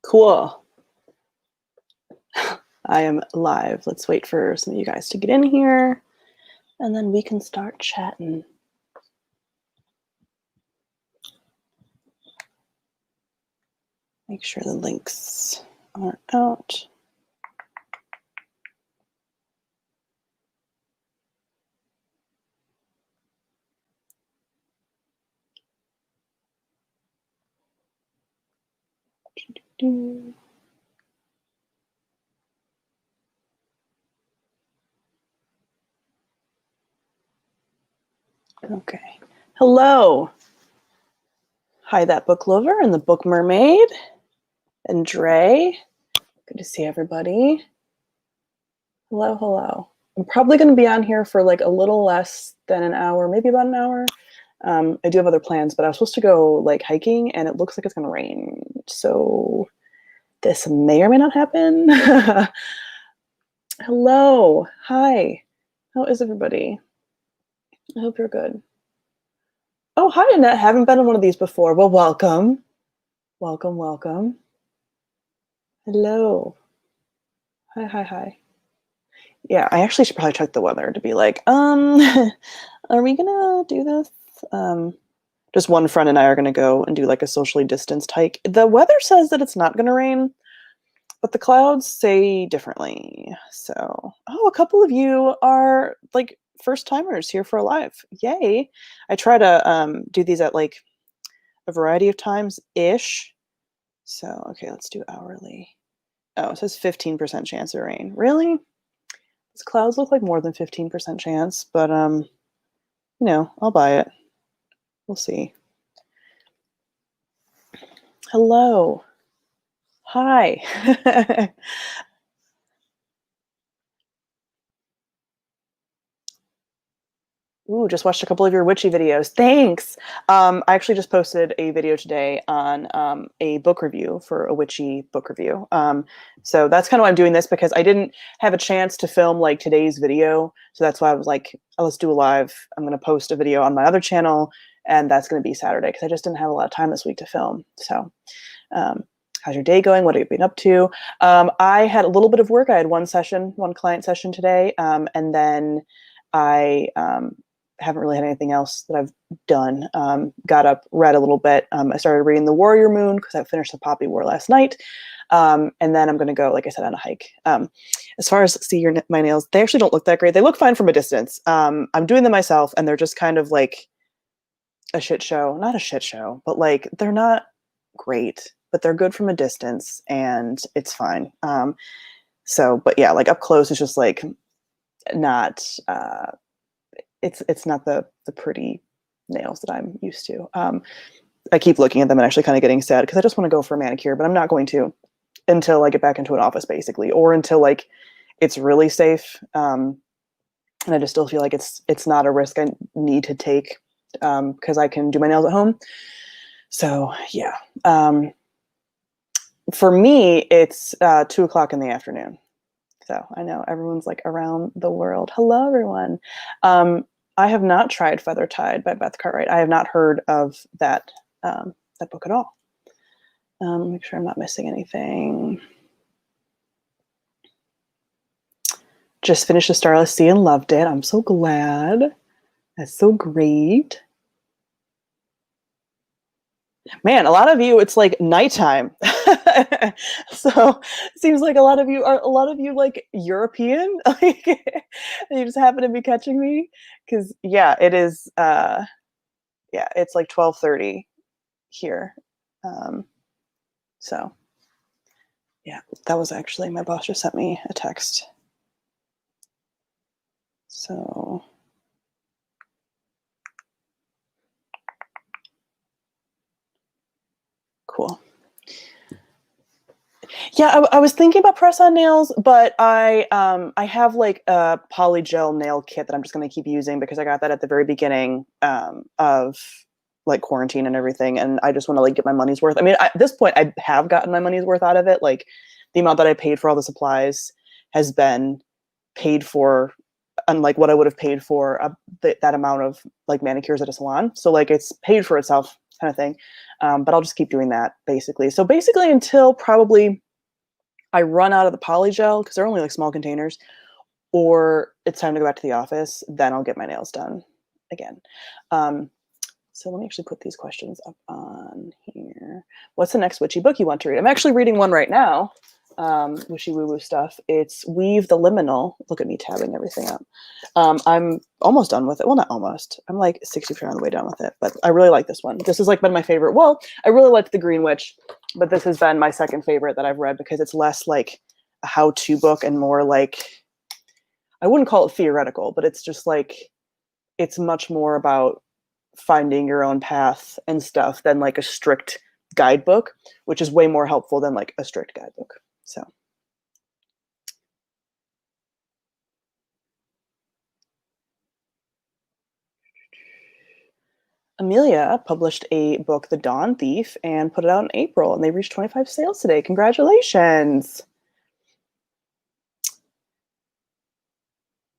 Cool. I am live. Let's wait for some of you guys to get in here, and then we can start chatting. Make sure the links are out. Okay. Hello. Hi, that book lover and the book mermaid and Dre. Good to see everybody. Hello, hello. I'm probably going to be on here for like a little less than an hour, maybe about an hour. I do have other plans, but I was supposed to go like hiking and it looks like it's going to rain. So this may or may not happen. Hello. Hi. How is everybody? I hope you're good. Oh, hi, Annette. Haven't been on one of these before. Well, welcome. Welcome, welcome. Hello. Hi, hi, hi. Yeah, I actually should probably check the weather to be like, are we gonna do this? Just one friend and I are gonna go and do like a socially distanced hike. The weather says that it's not gonna rain, but the clouds say differently. So, oh, a couple of you are like first timers here for a live. Yay. I try to do these at like a variety of times ish. So, okay, let's do hourly. Oh, it says 15% chance of rain. Really? These clouds look like more than 15% chance, but you know, I'll buy it. We'll see. Hello. Hi. Ooh, just watched a couple of your witchy videos. Thanks. I actually just posted a video today on a book review for a witchy book review. So that's kind of why I'm doing this, because I didn't have a chance to film like today's video. So that's why I was like, oh, let's do a live. I'm going to post a video on my other channel, and that's going to be Saturday because I just didn't have a lot of time this week to film. So how's your day going? What have you been up to? I had a little bit of work. I had one client session today, and then I haven't really had anything else that I've done. Got up, read a little bit. I started reading The Warrior Moon because I finished the Poppy War last night. And then I'm going to go, like I said, on a hike. As far as my nails, they actually don't look that great. They look fine from a distance. I'm doing them myself, and they're just kind of like a shit show. Not a shit show, but like they're not great, but they're good from a distance, and it's fine. But yeah, like up close, it's just like not. It's not the pretty nails that I'm used to. I keep looking at them and actually kind of getting sad because I just want to go for a manicure, but I'm not going to until I get back into an office, basically, or until like it's really safe. And I just still feel like it's not a risk I need to take because I can do my nails at home. So yeah, for me, it's 2:00 in the afternoon. So I know everyone's like around the world. Hello, everyone. I have not tried Feather Tide by Beth Cartwright. I have not heard of that book at all. Make sure I'm not missing anything. Just finished The Starless Sea and loved it. I'm so glad. That's so great. Man, a lot of you, it's like nighttime. So it seems like a lot of you like European. Like you just happen to be catching me. Cause yeah, it is it's like 12:30 here. So yeah, that was actually my boss just sent me a text. So cool. Yeah, I was thinking about press-on nails, but I have like a polygel nail kit that I'm just going to keep using because I got that at the very beginning of like quarantine and everything, and I just want to like get my money's worth. I mean, at this point, I have gotten my money's worth out of it. Like the amount that I paid for all the supplies has been paid for, unlike what I would have paid for that amount of like manicures at a salon. So like it's paid for itself. kind of thing. But I'll just keep doing that basically. So basically until probably I run out of the polygel, because they're only like small containers, or it's time to go back to the office, then I'll get my nails done again. So let me actually put these questions up on here. What's the next witchy book you want to read? I'm actually reading one right now, wishy woo woo stuff. It's Weave the Liminal. Look at me tabbing everything up. I'm almost done with it. Well, not almost. I'm like 60% of the way done with it, but I really like this one. This has like been my favorite. Well, I really liked The Green Witch, but this has been my second favorite that I've read because it's less like a how-to book and more like, I wouldn't call it theoretical, but it's just like, it's much more about finding your own path and stuff than like a strict guidebook, which is way more helpful than like a strict guidebook. So Amelia published a book, The Dawn Thief, and put it out in April, and they reached 25 sales today. Congratulations.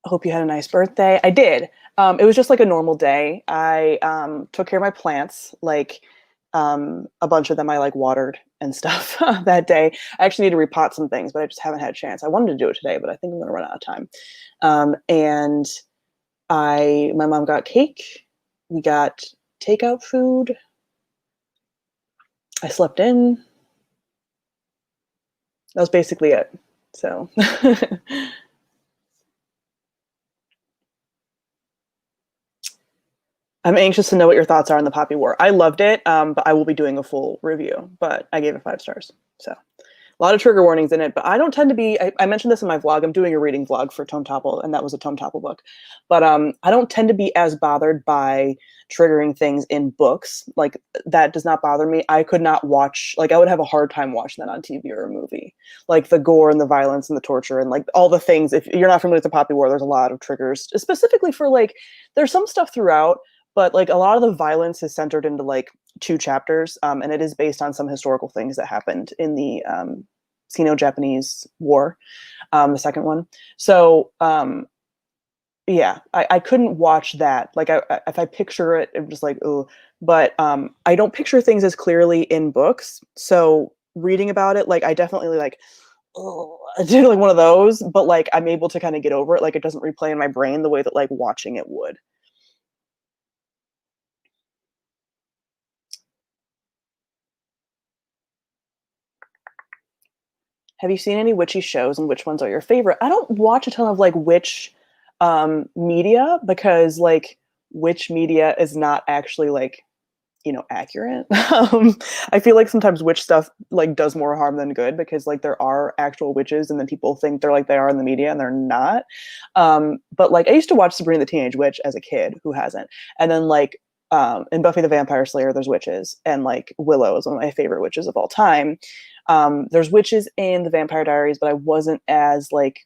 I hope you had a nice birthday. I did. It was just like a normal day. I took care of my plants, like a bunch of them I like watered and stuff that day. I actually need to repot some things, but I just haven't had a chance. I wanted to do it today, but I think I'm gonna run out of time. And my mom got cake. We got takeout food. I slept in. That was basically it. So I'm anxious to know what your thoughts are on the Poppy War. I loved it, but I will be doing a full review, but I gave it 5 stars. So a lot of trigger warnings in it, but I don't tend to be, I mentioned this in my vlog. I'm doing a reading vlog for Tome Topple, and that was a Tome Topple book. But I don't tend to be as bothered by triggering things in books. Like, that does not bother me. I could not watch, like, I would have a hard time watching that on TV or a movie. Like, the gore and the violence and the torture and, like, all the things. If you're not familiar with the Poppy War, there's a lot of triggers, specifically for, like, there's some stuff throughout, but, like, a lot of the violence is centered into, like, 2 chapters, and it is based on some historical things that happened in the Sino-Japanese War, the second one. So, yeah, I couldn't watch that. Like, if I picture it, I'm just like, oh. But I don't picture things as clearly in books. So reading about it, like, I definitely like, oh, I did like one of those. But like, I'm able to kind of get over it. Like, it doesn't replay in my brain the way that like watching it would. Have you seen any witchy shows, and which ones are your favorite? I don't watch a ton of like witch media, because like witch media is not actually like, accurate. I feel like sometimes witch stuff like does more harm than good, because like there are actual witches and then people think they're like they are in the media and they're not. But like I used to watch Sabrina the Teenage Witch as a kid. Who hasn't? And then like in Buffy the Vampire Slayer, there's witches, and like Willow is one of my favorite witches of all time. There's witches in the Vampire Diaries, but I wasn't as like,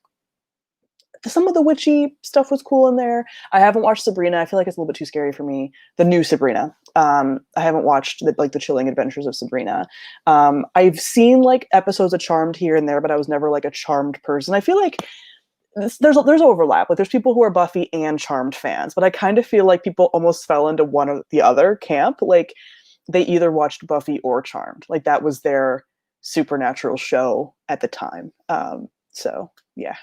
some of the witchy stuff was cool in there. I haven't watched Sabrina. I feel like it's a little bit too scary for me. The new Sabrina. I haven't watched the Chilling Adventures of Sabrina. I've seen like episodes of Charmed here and there, but I was never like a Charmed person. I feel like there's overlap. Like, there's people who are Buffy and Charmed fans, but I kind of feel like people almost fell into one or the other camp. Like, they either watched Buffy or Charmed. Like, that was their supernatural show at the time. So yeah.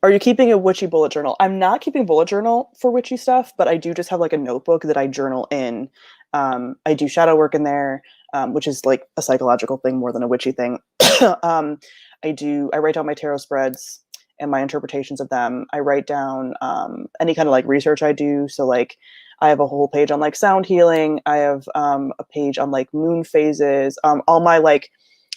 Are you keeping a witchy bullet journal? I'm not keeping a bullet journal for witchy stuff, but I do just have like a notebook that I journal in. I do shadow work in there, which is like a psychological thing more than a witchy thing. um, I write down my tarot spreads and my interpretations of them. I write down any kind of like research I do. So like, I have a whole page on like sound healing. I have a page on like moon phases. All my like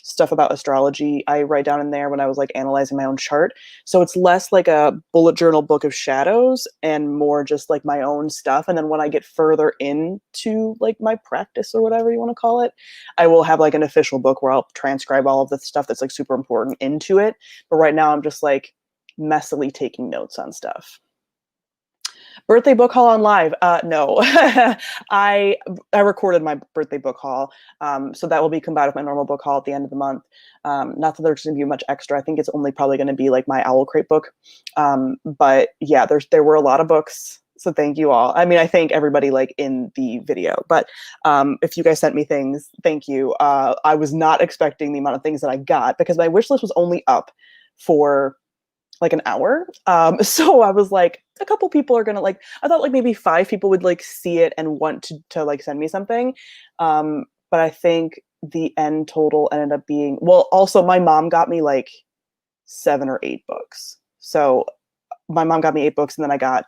stuff about astrology I write down in there when I was like analyzing my own chart. So it's less like a bullet journal book of shadows and more just like my own stuff. And then when I get further into like my practice or whatever you want to call it, I will have like an official book where I'll transcribe all of the stuff that's like super important into it. But right now I'm just like messily taking notes on stuff. Birthday book haul on live? No, I recorded my birthday book haul, so that will be combined with my normal book haul at the end of the month. Not that there's going to be much extra. I think it's only probably going to be like my Owl Crate book. But yeah, there were a lot of books, So thank you all. I mean, I thank everybody like in the video, but if you guys sent me things, thank you. I was not expecting the amount of things that I got because my wish list was only up for like an hour. So I was like, a couple people are gonna like, I thought like maybe 5 people would like see it and want to like send me something. But I think the end total ended up being, well, also my mom got me like 7 or 8 books. So my mom got me 8 books and then I got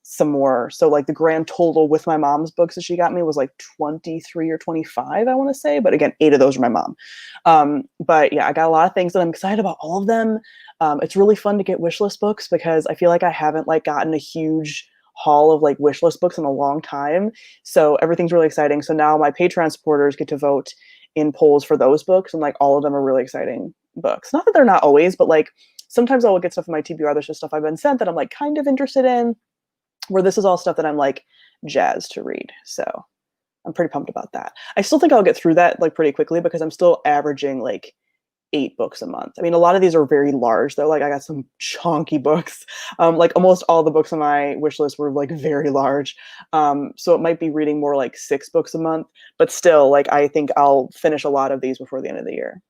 some more. So like the grand total with my mom's books that she got me was like 23 or 25, I want to say. But again, 8 of those are my mom. But yeah, I got a lot of things and I'm excited about all of them. It's really fun to get wishlist books because I feel like I haven't like gotten a huge haul of like wishlist books in a long time. So everything's really exciting. So now my Patreon supporters get to vote in polls for those books and like all of them are really exciting books. Not that they're not always, but like sometimes I'll get stuff in my TBR. There's just stuff I've been sent that I'm like kind of interested in, where this is all stuff that I'm like jazzed to read. So I'm pretty pumped about that. I still think I'll get through that like pretty quickly because I'm still averaging like 8 books a month. I mean, a lot of these are very large though. Like I got some chunky books. Like almost all the books on my wish list were like very large. So it might be reading more like 6 books a month, but still like I think I'll finish a lot of these before the end of the year.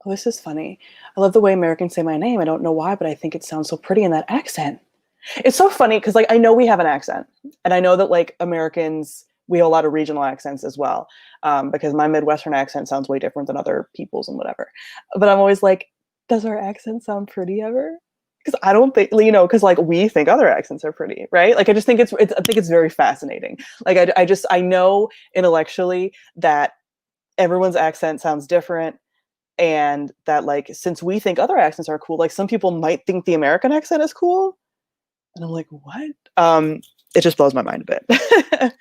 Oh, this is funny. I love the way Americans say my name. I don't know why, but I think it sounds so pretty in that accent. It's so funny because like I know we have an accent, and I know that like Americans we have a lot of regional accents as well. Because my Midwestern accent sounds way different than other people's and whatever. But I'm always like, does our accent sound pretty ever? Because I don't think because like we think other accents are pretty, right? Like I just think it's I think it's very fascinating. Like I know intellectually that everyone's accent sounds different and that like since we think other accents are cool, like some people might think the American accent is cool, and I'm like, what? It just blows my mind a bit.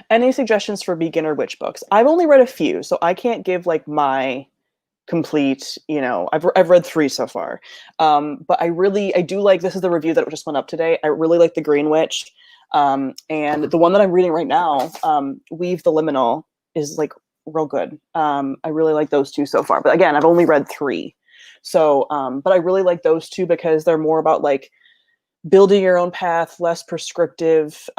Any suggestions for beginner witch books? I've only read a few, so I can't give like my complete. I've read 3 so far, but I do like. This is the review that just went up today. I really like the Green Witch, and the one that I'm reading right now, Weave the Liminal, is like real good. I really like those 2 so far, but again, I've only read 3. So, but I really like those 2 because they're more about like building your own path, less prescriptive,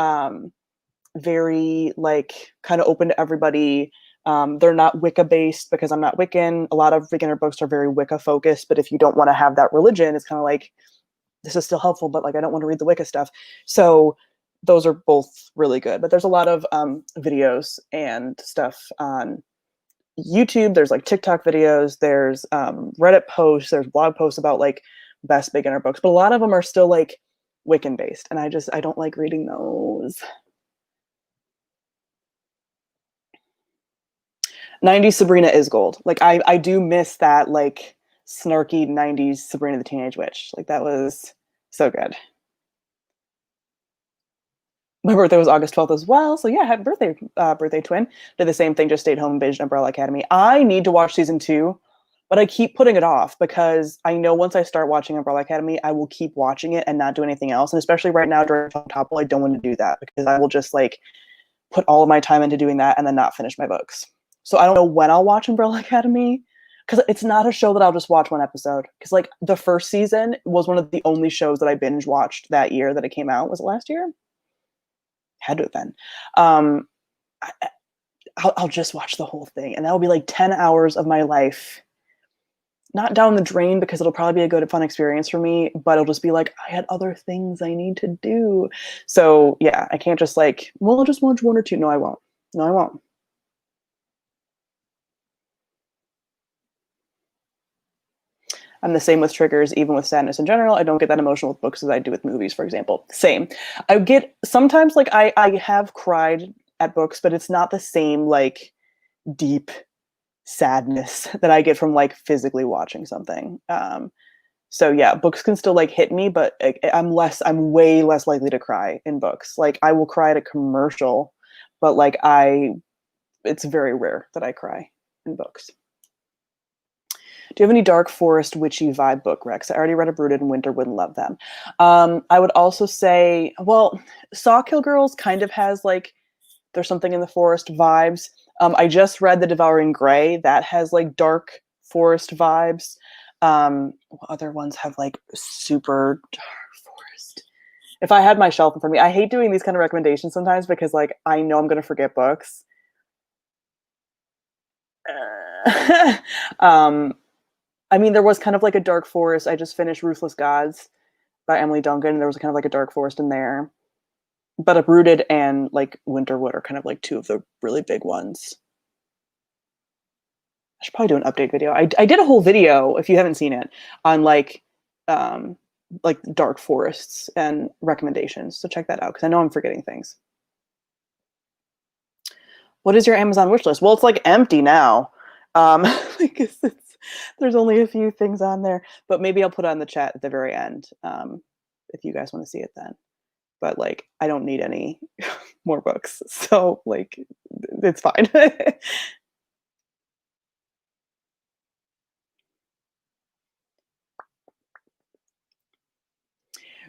very like kind of open to everybody. They're not Wicca based because I'm not Wiccan. A lot of beginner books are very Wicca focused, but if you don't want to have that religion, it's kind of like, this is still helpful, but like I don't want to read the Wicca stuff. So those are both really good. But there's a lot of videos and stuff on YouTube. There's like TikTok videos. There's Reddit posts. There's blog posts about like best beginner books. But a lot of them are still like Wiccan based, and I don't like reading those. 90s Sabrina is gold. Like I do miss that like snarky 90s Sabrina the Teenage Witch. Like that was so good. My birthday was August 12th as well. So yeah, happy birthday, birthday twin. Did the same thing, just stayed home and binged Umbrella Academy. I need to watch season 2, but I keep putting it off because I know once I start watching Umbrella Academy, I will keep watching it and not do anything else. And especially right now during Topple, I don't want to do that because I will just like put all of my time into doing that and then not finish my books. So I don't know when I'll watch Umbrella Academy because it's not a show that I'll just watch one episode. Because like the first season was one of the only shows that I binge watched that year that it came out. Was it last year? Had to have been. I, I'll just watch the whole thing, and that'll be like 10 hours of my life, not down the drain because it'll probably be a good, fun experience for me, but it'll just be like, I had other things I need to do. So yeah, I can't just like, well, I'll just watch 1 or 2. No, I won't. No, I won't. I'm the same with triggers, even with sadness in general. I don't get that emotional with books as I do with movies, for example. Same. I get sometimes like I have cried at books, but it's not the same like deep sadness that I get from like physically watching something. So yeah, books can still like hit me, but I'm way less likely to cry in books. Like I will cry at a commercial, but like it's very rare that I cry in books. Do you have any dark forest witchy vibe book recs? I already read A Brooded and Winter would love them. I would also say, well, Sawkill Girls kind of has like There's Something in the Forest vibes. I just read The Devouring Gray. That has like dark forest vibes. What other ones have like super dark forest? If I had my shelf in front of me, I hate doing these kind of recommendations sometimes because like I know I'm gonna forget books. um, I mean, there was kind of like a dark forest. I just finished Ruthless Gods by Emily Duncan. There was kind of like a dark forest in there. But Uprooted and like Winterwood are kind of like two of the really big ones. I should probably do an update video. I did a whole video, if you haven't seen it, on like dark forests and recommendations. So check that out because I know I'm forgetting things. What is your Amazon wish list? Well, it's like empty now. Because there's only a few things on there, but maybe I'll put it on the chat at the very end if you guys want to see it then. But like, I don't need any more books, so like, it's fine.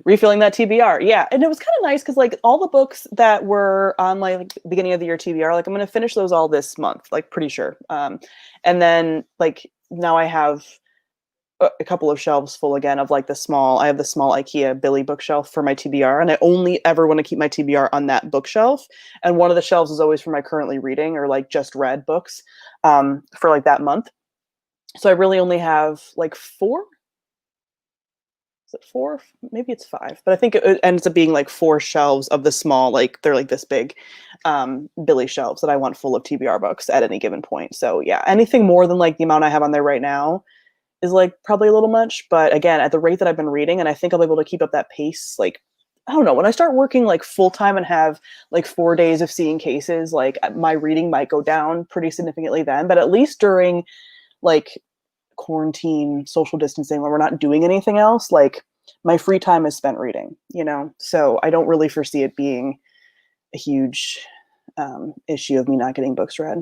Refilling that TBR, yeah, and it was kind of nice because like all the books that were on my like beginning of the year TBR, like I'm gonna finish those all this month, like pretty sure. And then like now I have a couple of shelves full again of like I have the small IKEA Billy bookshelf for my TBR, and I only ever want to keep my TBR on that bookshelf. And one of the shelves is always for my currently reading or like just read books for like that month. So I really only have like four. Is it four? Maybe it's five, but I think it ends up being like four shelves of the small, like they're like this big Billy shelves that I want full of TBR books at any given point. So yeah, anything more than like the amount I have on there right now is like probably a little much, but again, at the rate that I've been reading, and I think I'll be able to keep up that pace. Like, I don't know, when I start working like full time and have like 4 days of seeing cases, like my reading might go down pretty significantly then, but at least during like quarantine, social distancing, when we're not doing anything else, like my free time is spent reading, you know? So I don't really foresee it being a huge issue of me not getting books read.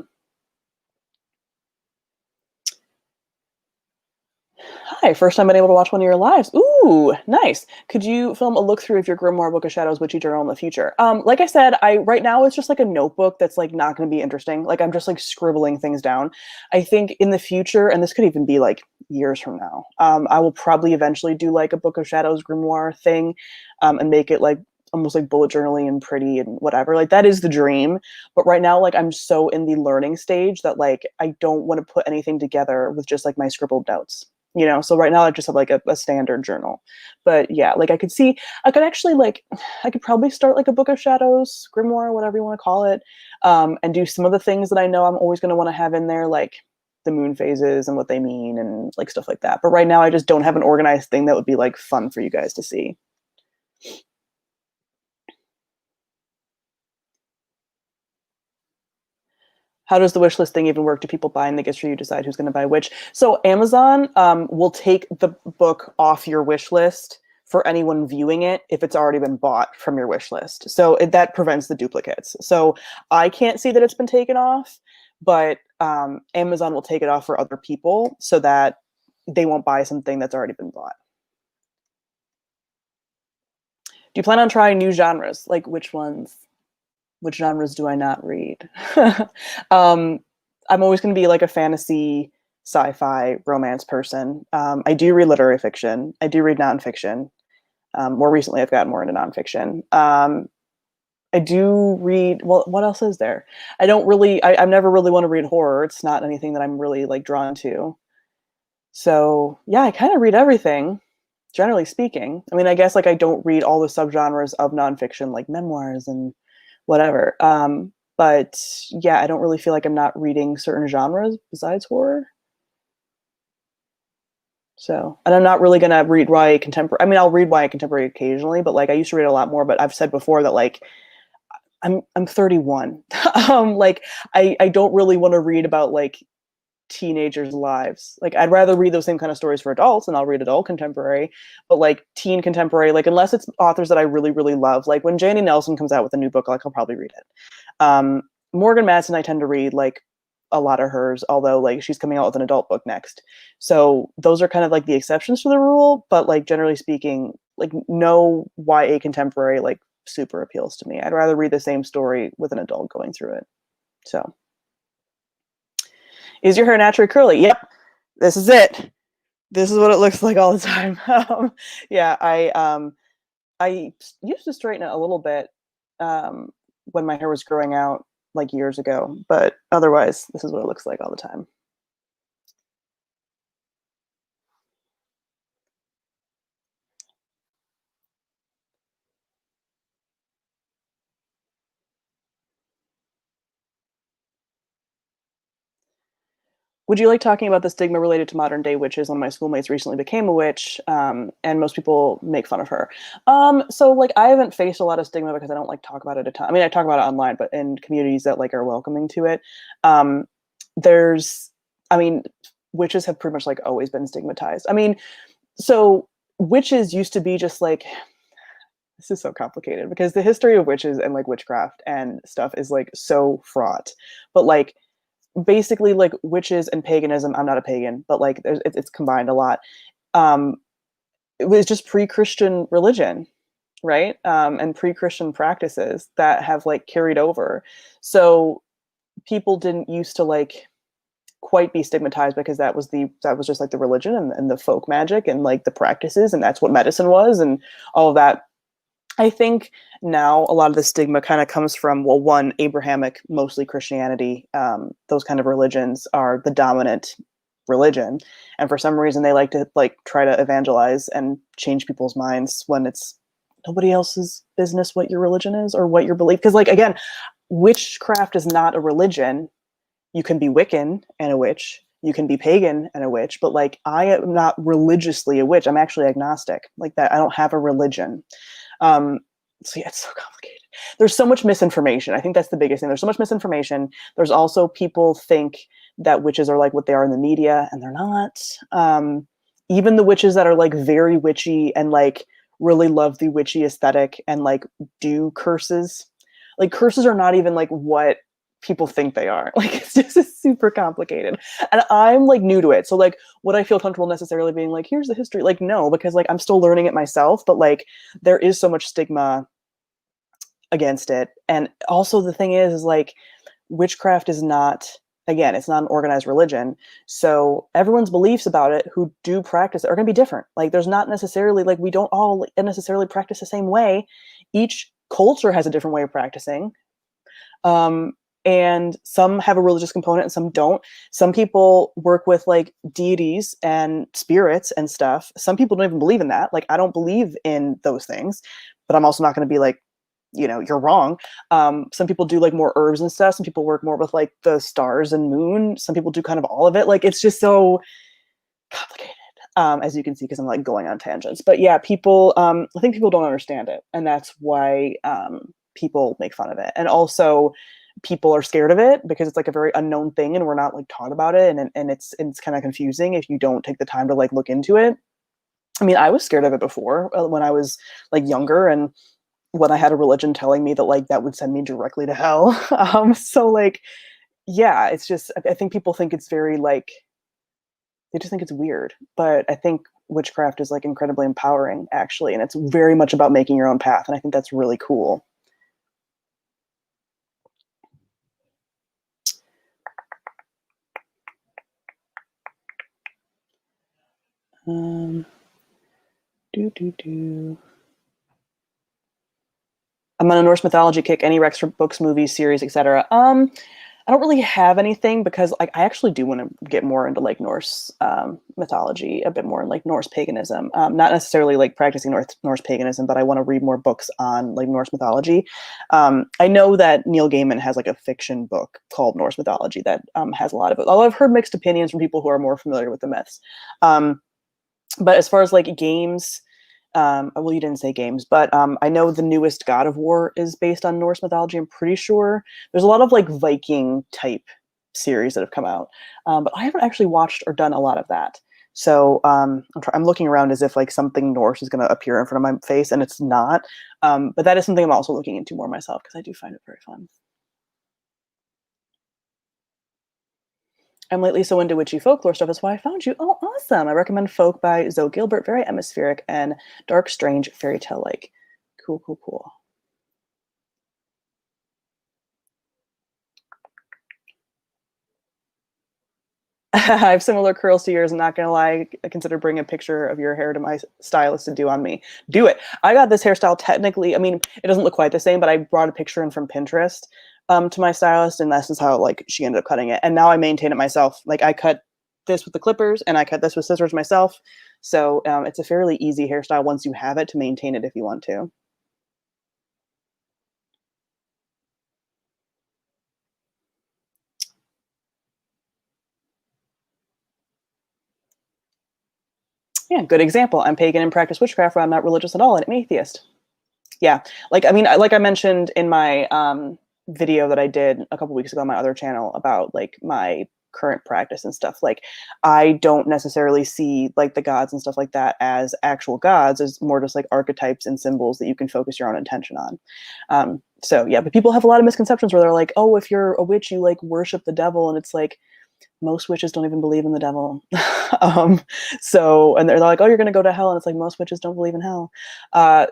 Hi, first time been able to watch one of your lives. Ooh, nice. Could you film a look through of your Grimoire Book of Shadows Witchy Journal in the future? Like I said, I right now it's just like a notebook that's like not going to be interesting. Like I'm just like scribbling things down. I think in the future, and this could even be like years from now, I will probably eventually do like a Book of Shadows grimoire thing, and make it like almost like bullet journaling and pretty and whatever. Like that is the dream. But right now, like I'm so in the learning stage that like I don't want to put anything together with just like my scribbled notes, you know? So right now I just have like a standard journal. But yeah, like I could actually like, I could probably start like a Book of Shadows grimoire, whatever you want to call it, and do some of the things that I know I'm always going to want to have in there, like the moon phases and what they mean and like stuff like that. But right now I just don't have an organized thing that would be like fun for you guys to see. How does the wish list thing even work? Do people buy and they get sure you decide who's going to buy which? So Amazon will take the book off your wish list for anyone viewing it if it's already been bought from your wish list. So that prevents the duplicates. So I can't see that it's been taken off, but Amazon will take it off for other people so that they won't buy something that's already been bought. Do you plan on trying new genres? Like which ones? Which genres do I not read? um, I'm always going to be like a fantasy, sci-fi, romance person. I do read literary fiction. I do read nonfiction. More recently, I've gotten more into nonfiction. I do read. Well, what else is there? I don't really. I never really want to read horror. It's not anything that I'm really like drawn to. So yeah, I kind of read everything. Generally speaking, I mean, I guess like I don't read all the subgenres of nonfiction, like memoirs and whatever. But yeah, I don't really feel like I'm not reading certain genres besides horror. So, and I'm not really gonna read YA contemporary. I mean, I'll read YA contemporary occasionally, but like I used to read a lot more. But I've said before that like I'm 31. Like I don't really want to read about like teenagers' lives. Like I'd rather read those same kind of stories for adults, and I'll read adult contemporary, but like teen contemporary, like unless it's authors that I really, really love, like when Janie Nelson comes out with a new book, like I'll probably read it. Morgan Matson, I tend to read like a lot of hers, although like she's coming out with an adult book next. So those are kind of like the exceptions to the rule, but like generally speaking, like no YA contemporary, like super appeals to me. I'd rather read the same story with an adult going through it. So, is your hair naturally curly? Yep, this is it. This is what it looks like all the time. Yeah, I used to straighten it a little bit um, when my hair was growing out like years ago, but otherwise, this is what it looks like all the time. Would you like talking about the stigma related to modern day witches? One of my schoolmates recently became a witch, and most people make fun of her. So like I haven't faced a lot of stigma because I don't like talk about it a ton. I mean, I talk about it online, but in communities that like are welcoming to it, um, there's, I mean, witches have pretty much like always been stigmatized. I mean, so witches used to be just like, this is so complicated because the history of witches and like witchcraft and stuff is like so fraught, but like basically like witches and paganism, I'm not a pagan, but like it's combined a lot. um it was just pre-Christian religion, right? And pre-Christian practices that have like carried over. So people didn't used to like quite be stigmatized because that was just like the religion and the folk magic and like the practices, and that's what medicine was and all of that. I think now a lot of the stigma kind of comes from, well, one, Abrahamic, mostly Christianity. Those kind of religions are the dominant religion, and for some reason they like to like try to evangelize and change people's minds when it's nobody else's business what your religion is or what your belief. Because like again, witchcraft is not a religion. You can be Wiccan and a witch. You can be pagan and a witch, but like I am not religiously a witch. I'm actually agnostic. Like that, I don't have a religion. Um, so yeah, it's so complicated. There's so much misinformation. I think that's the biggest thing. There's so much misinformation. There's also people think that witches are like what they are in the media, and they're not. Even the witches that are like very witchy and like really love the witchy aesthetic and like do curses. Like curses are not even like what people think they are. Like it's just super complicated. And I'm like new to it. So like would I feel comfortable necessarily being like, here's the history? Like no, because like I'm still learning it myself, but like there is so much stigma against it. And also the thing is like witchcraft is not, again, it's not an organized religion. So everyone's beliefs about it who do practice it are going to be different. Like there's not necessarily like we don't all necessarily practice the same way. Each culture has a different way of practicing. Um, and some have a religious component and some don't. Some people work with like deities and spirits and stuff. Some people don't even believe in that. Like I don't believe in those things, but I'm also not going to be like, you know, you're wrong. Some people do like more herbs and stuff. Some people work more with like the stars and moon. Some people do kind of all of it. Like it's just so complicated, as you can see, because I'm like going on tangents. But yeah, people, I think people don't understand it, and that's why people make fun of it. And also, people are scared of it because it's like a very unknown thing, and we're not like taught about it, and it's kind of confusing if you don't take the time to like look into it. I mean, I was scared of it before when I was like younger, and when I had a religion telling me that like that would send me directly to hell. So like, yeah, it's just I think people think it's very like they just think it's weird. But I think witchcraft is like incredibly empowering, actually, and it's very much about making your own path. And I think that's really cool. Um, do. I'm on a Norse mythology kick. Any Rex for books, movies, series, etc. I don't really have anything because like I actually do want to get more into like Norse mythology, a bit more in like Norse paganism. Not necessarily like practicing Norse paganism, but I want to read more books on like Norse mythology. I know that Neil Gaiman has like a fiction book called Norse Mythology that has a lot of it. Although I've heard mixed opinions from people who are more familiar with the myths. Um, but as far as like games, well, you didn't say games, but I know the newest God of War is based on Norse mythology. I'm pretty sure there's a lot of like Viking type series that have come out, but I haven't actually watched or done a lot of that. So I'm looking around as if like something Norse is going to appear in front of my face, and it's not. But that is something I'm also looking into more myself because I do find it very fun. I'm lately so into witchy folklore stuff. That's why I found you. Oh, awesome. I recommend Folk by Zoe Gilbert. Very atmospheric and dark, strange, fairy tale like. Cool, cool, cool. I have similar curls to yours. I'm not gonna lie. I consider bringing a picture of your hair to my stylist to do on me. Do it. I got this hairstyle technically. I mean, it doesn't look quite the same, but I brought a picture in from Pinterest to my stylist, and this is how like she ended up cutting it. And now I maintain it myself. Like I cut this with the clippers, and I cut this with scissors myself. So it's a fairly easy hairstyle once you have it to maintain it if you want to. Yeah, good example. I'm pagan and practice witchcraft, but I'm not religious at all, and I'm atheist. Yeah, like I mean, like I mentioned in my video that I did a couple weeks ago on my other channel about like my current practice and stuff. Like, I don't necessarily see like the gods and stuff like that as actual gods. It's more just like archetypes and symbols that you can focus your own attention on. So yeah, but people have a lot of misconceptions where they're like, oh, if you're a witch, you like worship the devil, and it's like most witches don't even believe in the devil. So, and they're like, oh, you're going to go to hell. And it's like, most witches don't believe in hell.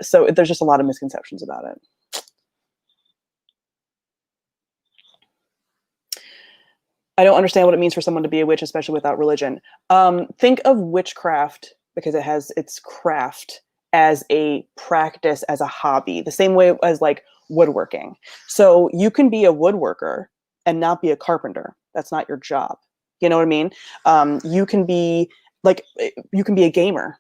So there's just a lot of misconceptions about it. I don't understand what it means for someone to be a witch, especially without religion. Think of witchcraft, because it has its craft, as a practice, as a hobby, the same way as like woodworking. So you can be a woodworker and not be a carpenter. That's not your job. You know what I mean? You can be like, you can be a gamer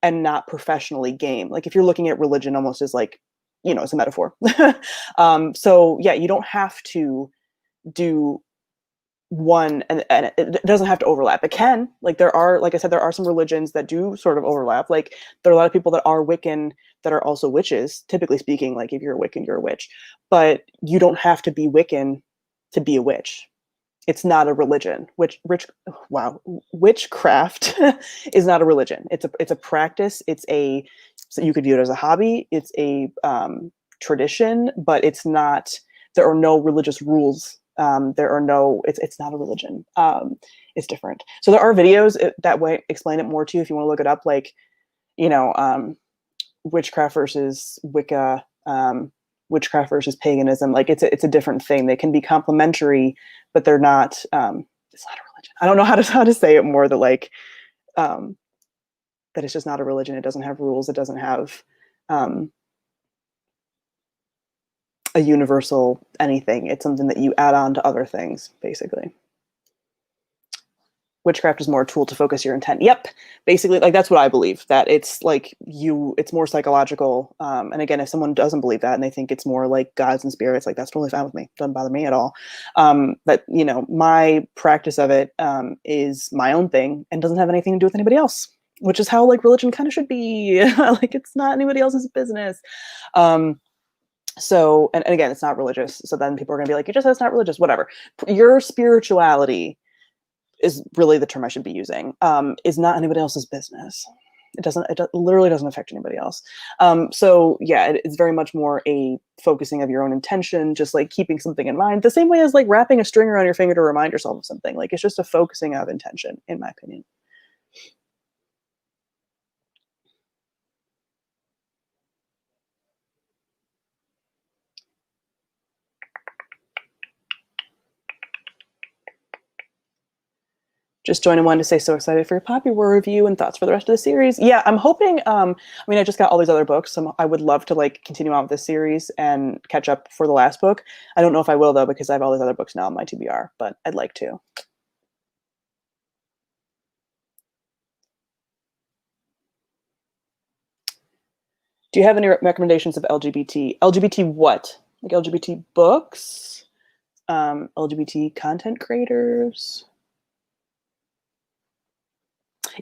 and not professionally game. Like if you're looking at religion almost as like, you know, it's a metaphor. So yeah, you don't have to do one, and it doesn't have to overlap. It can, like there are, like I said, there are some religions that do sort of overlap. Like there are a lot of people that are Wiccan that are also witches, typically speaking. Like if you're a Wiccan, you're a witch, but you don't have to be Wiccan to be a witch. It's not a religion. Wow, witchcraft is not a religion. It's a practice. So you could view it as a hobby. It's a tradition, but it's not. There are no religious rules. There are no. It's not a religion. It's different. So there are videos that way explain it more to you if you want to look it up. Like, you know, witchcraft versus Wicca. Witchcraft versus paganism. Like it's a different thing. They can be complementary, but they're not. It's not a religion. I don't know how to say it more. That like that it's just not a religion. It doesn't have rules. It doesn't have a universal anything. It's something that you add on to other things, basically. Witchcraft is more a tool to focus your intent. Yep, basically, like that's what I believe. That it's like it's more psychological. And again, if someone doesn't believe that and they think it's more like gods and spirits, like that's totally fine with me. Doesn't bother me at all. But you know, my practice of it is my own thing and doesn't have anything to do with anybody else. Which is how like religion kind of should be. Like it's not anybody else's business. So, and again, it's not religious. So then people are gonna be like, you just said it's not religious. Whatever. Your spirituality is really the term I should be using, is not anybody else's business. It literally doesn't affect anybody else. So yeah, it's very much more a focusing of your own intention, just like keeping something in mind, the same way as like wrapping a string around your finger to remind yourself of something. Like it's just a focusing of intention, in my opinion. Just joining one to say so excited for your Poppy War review and thoughts for the rest of the series. Yeah, I'm hoping, I mean, I just got all these other books, so I would love to like continue on with this series and catch up for the last book. I don't know if I will though, because I have all these other books now on my TBR, but I'd like to. Do you have any recommendations of LGBT what? Like LGBT books? LGBT content creators?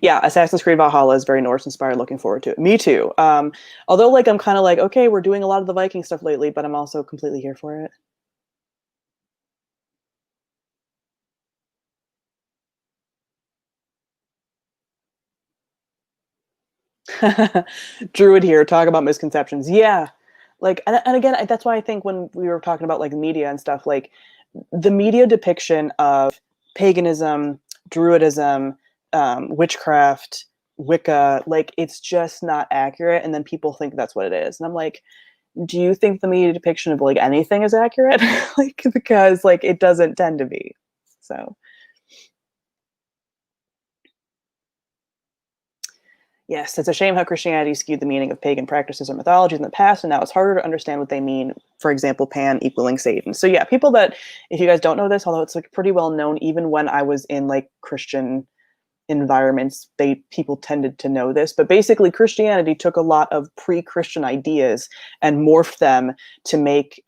Yeah, Assassin's Creed Valhalla is very Norse inspired. Looking forward to it. Me too. Although, like, I'm kind of like, okay, we're doing a lot of the Viking stuff lately, but I'm also completely here for it. Druid here, talk about misconceptions. Yeah, like, and again, that's why I think when we were talking about like media and stuff, like the media depiction of paganism, druidism, witchcraft, Wicca, like it's just not accurate, and then people think that's what it is, and I'm like, do you think the media depiction of like anything is accurate? Like because like it doesn't tend to be. So Yes, it's a shame how Christianity skewed the meaning of pagan practices or mythologies in the past, and now it's harder to understand what they mean. For example, Pan equaling Satan. So yeah, people that, if you guys don't know this, although it's like pretty well known, even when I was in like Christian environments, people tended to know this. But basically, Christianity took a lot of pre-Christian ideas and morphed them to make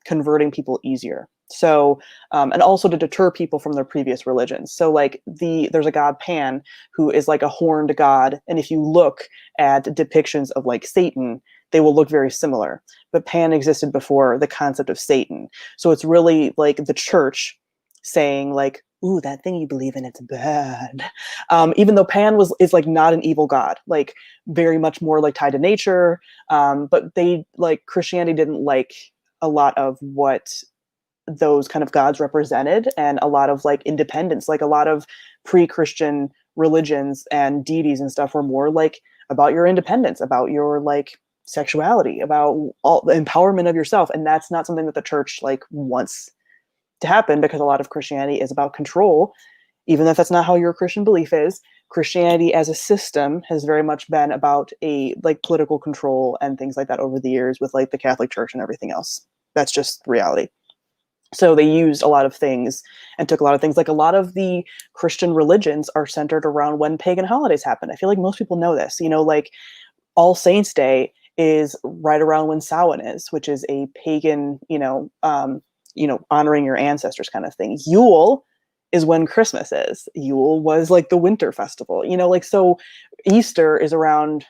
converting people easier. So, and also to deter people from their previous religions. So, like there's a god Pan who is like a horned god, and if you look at depictions of like Satan, they will look very similar. But Pan existed before the concept of Satan, so it's really like the church saying like, "Ooh, that thing you believe in, it's bad." Even though Pan is like not an evil god, like very much more like tied to nature. But they like Christianity didn't like a lot of what those kind of gods represented, and a lot of like independence, like a lot of pre-Christian religions and deities and stuff were more like about your independence, about your like sexuality, about all the empowerment of yourself. And that's not something that the church like wants to happen, because a lot of Christianity is about control, even if that's not how your Christian belief is. Christianity as a system has very much been about a like political control and things like that over the years with like the Catholic Church and everything else. That's just reality. So they used a lot of things and took a lot of things. Like a lot of the Christian religions are centered around when pagan holidays happen. I feel like most people know this, you know, like All Saints Day is right around when Samhain is, which is a pagan, honoring your ancestors kind of thing. Yule is when Christmas is. Yule was like the winter festival, you know, like, so Easter is around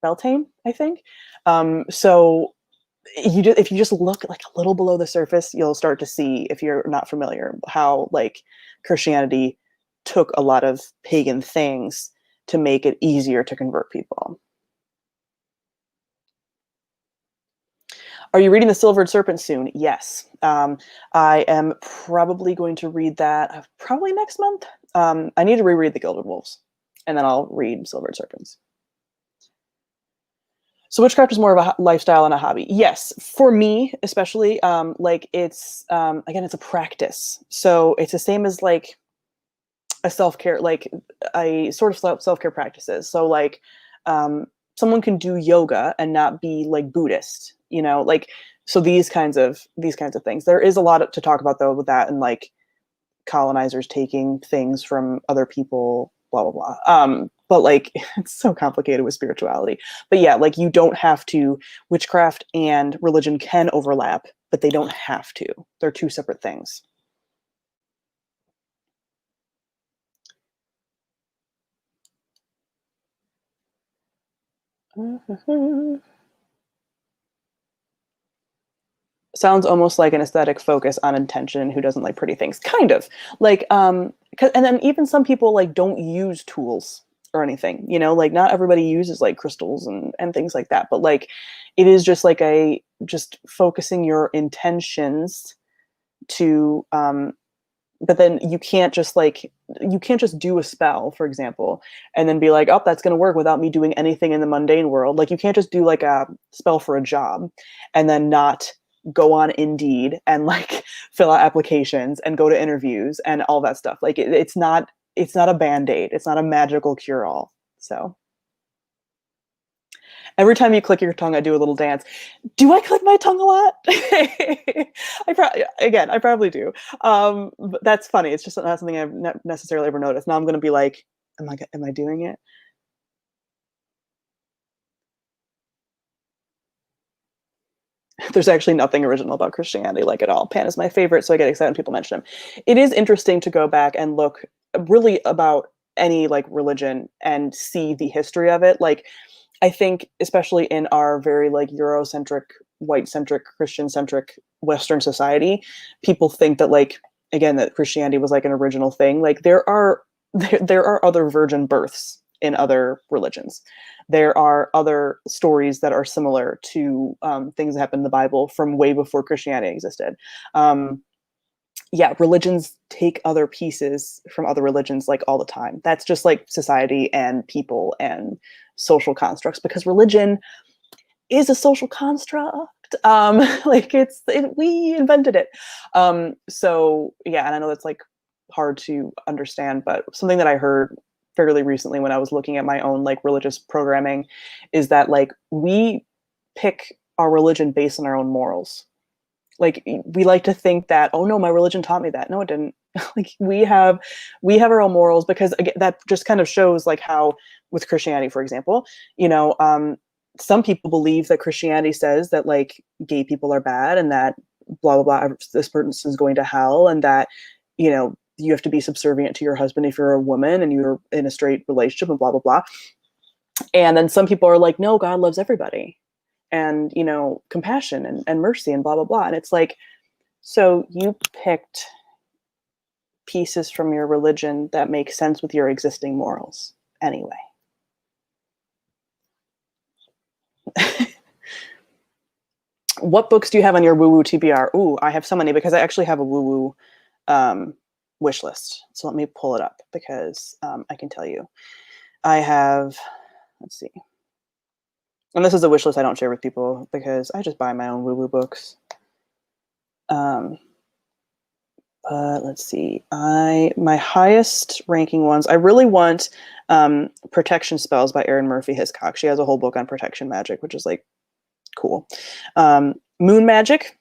Beltane, I think. So if you just look like a little below the surface, you'll start to see, if you're not familiar, how like Christianity took a lot of pagan things to make it easier to convert people. Are you reading The Silvered Serpent soon? Yes. I am probably going to read that probably next month. I need to reread The Gilded Wolves, and then I'll read Silvered Serpents. So witchcraft is more of a lifestyle and a hobby. Yes, for me especially. Like it's again, it's a practice. So it's the same as like a self-care, like a sort of self-care practices. So like someone can do yoga and not be like Buddhist, you know, like, so these kinds of things. There is a lot to talk about though with that, and like colonizers taking things from other people, blah blah blah. But like it's so complicated with spirituality. But yeah, like you don't have to. Witchcraft and religion can overlap, but they don't have to. They're two separate things. Sounds almost like an aesthetic focus on intention, who doesn't like pretty things, kind of like and then even some people like don't use tools or anything, you know, like not everybody uses like crystals and things like that, but like it is just like a just focusing your intentions to but then you can't just do a spell, for example, and then be like, oh, that's going to work without me doing anything in the mundane world. Like you can't just do like a spell for a job and then not go on Indeed and like fill out applications and go to interviews and all that stuff. Like it's not a band-aid. It's not a magical cure-all. So every time you click your tongue, I do a little dance. Do I click my tongue a lot? I probably do. But that's funny. It's just not something I've necessarily ever noticed. Now I'm going to be like, am I doing it? There's actually nothing original about Christianity, like at all. Pan is my favorite, so I get excited when people mention him. It is interesting to go back and look really about any like religion and see the history of it. Like I think especially in our very like Eurocentric, white-centric, Christian-centric Western society, people think that like again that Christianity was like an original thing. Like there are other virgin births in other religions. There are other stories that are similar to things that happened in the Bible from way before Christianity existed. Yeah, religions take other pieces from other religions like all the time. That's just like society and people and social constructs, because religion is a social construct. Like we invented it. So yeah, and I know that's like hard to understand, but something that I heard fairly recently when I was looking at my own like religious programming, is that like we pick our religion based on our own morals. Like we like to think that, oh no, my religion taught me that. No, it didn't. Like we have our own morals, because again, that just kind of shows like how with Christianity, for example, you know, some people believe that Christianity says that like gay people are bad and that blah blah blah, this person is going to hell, and that, you know, you have to be subservient to your husband if you're a woman and you're in a straight relationship and blah blah blah. And then some people are like, no, God loves everybody, and, you know, compassion and mercy and blah blah blah. And it's like, so you picked pieces from your religion that make sense with your existing morals anyway. What books do you have on your woo-woo TBR? Ooh, I have so many, because I actually have a woo-woo wish list. So let me pull it up, because I can tell you. I have, let's see. And this is a wish list I don't share with people, because I just buy my own woo-woo books. Let's see. My highest ranking ones, I really want Protection Spells by Erin Murphy Hiscock. She has a whole book on protection magic, which is like cool. Moon Magic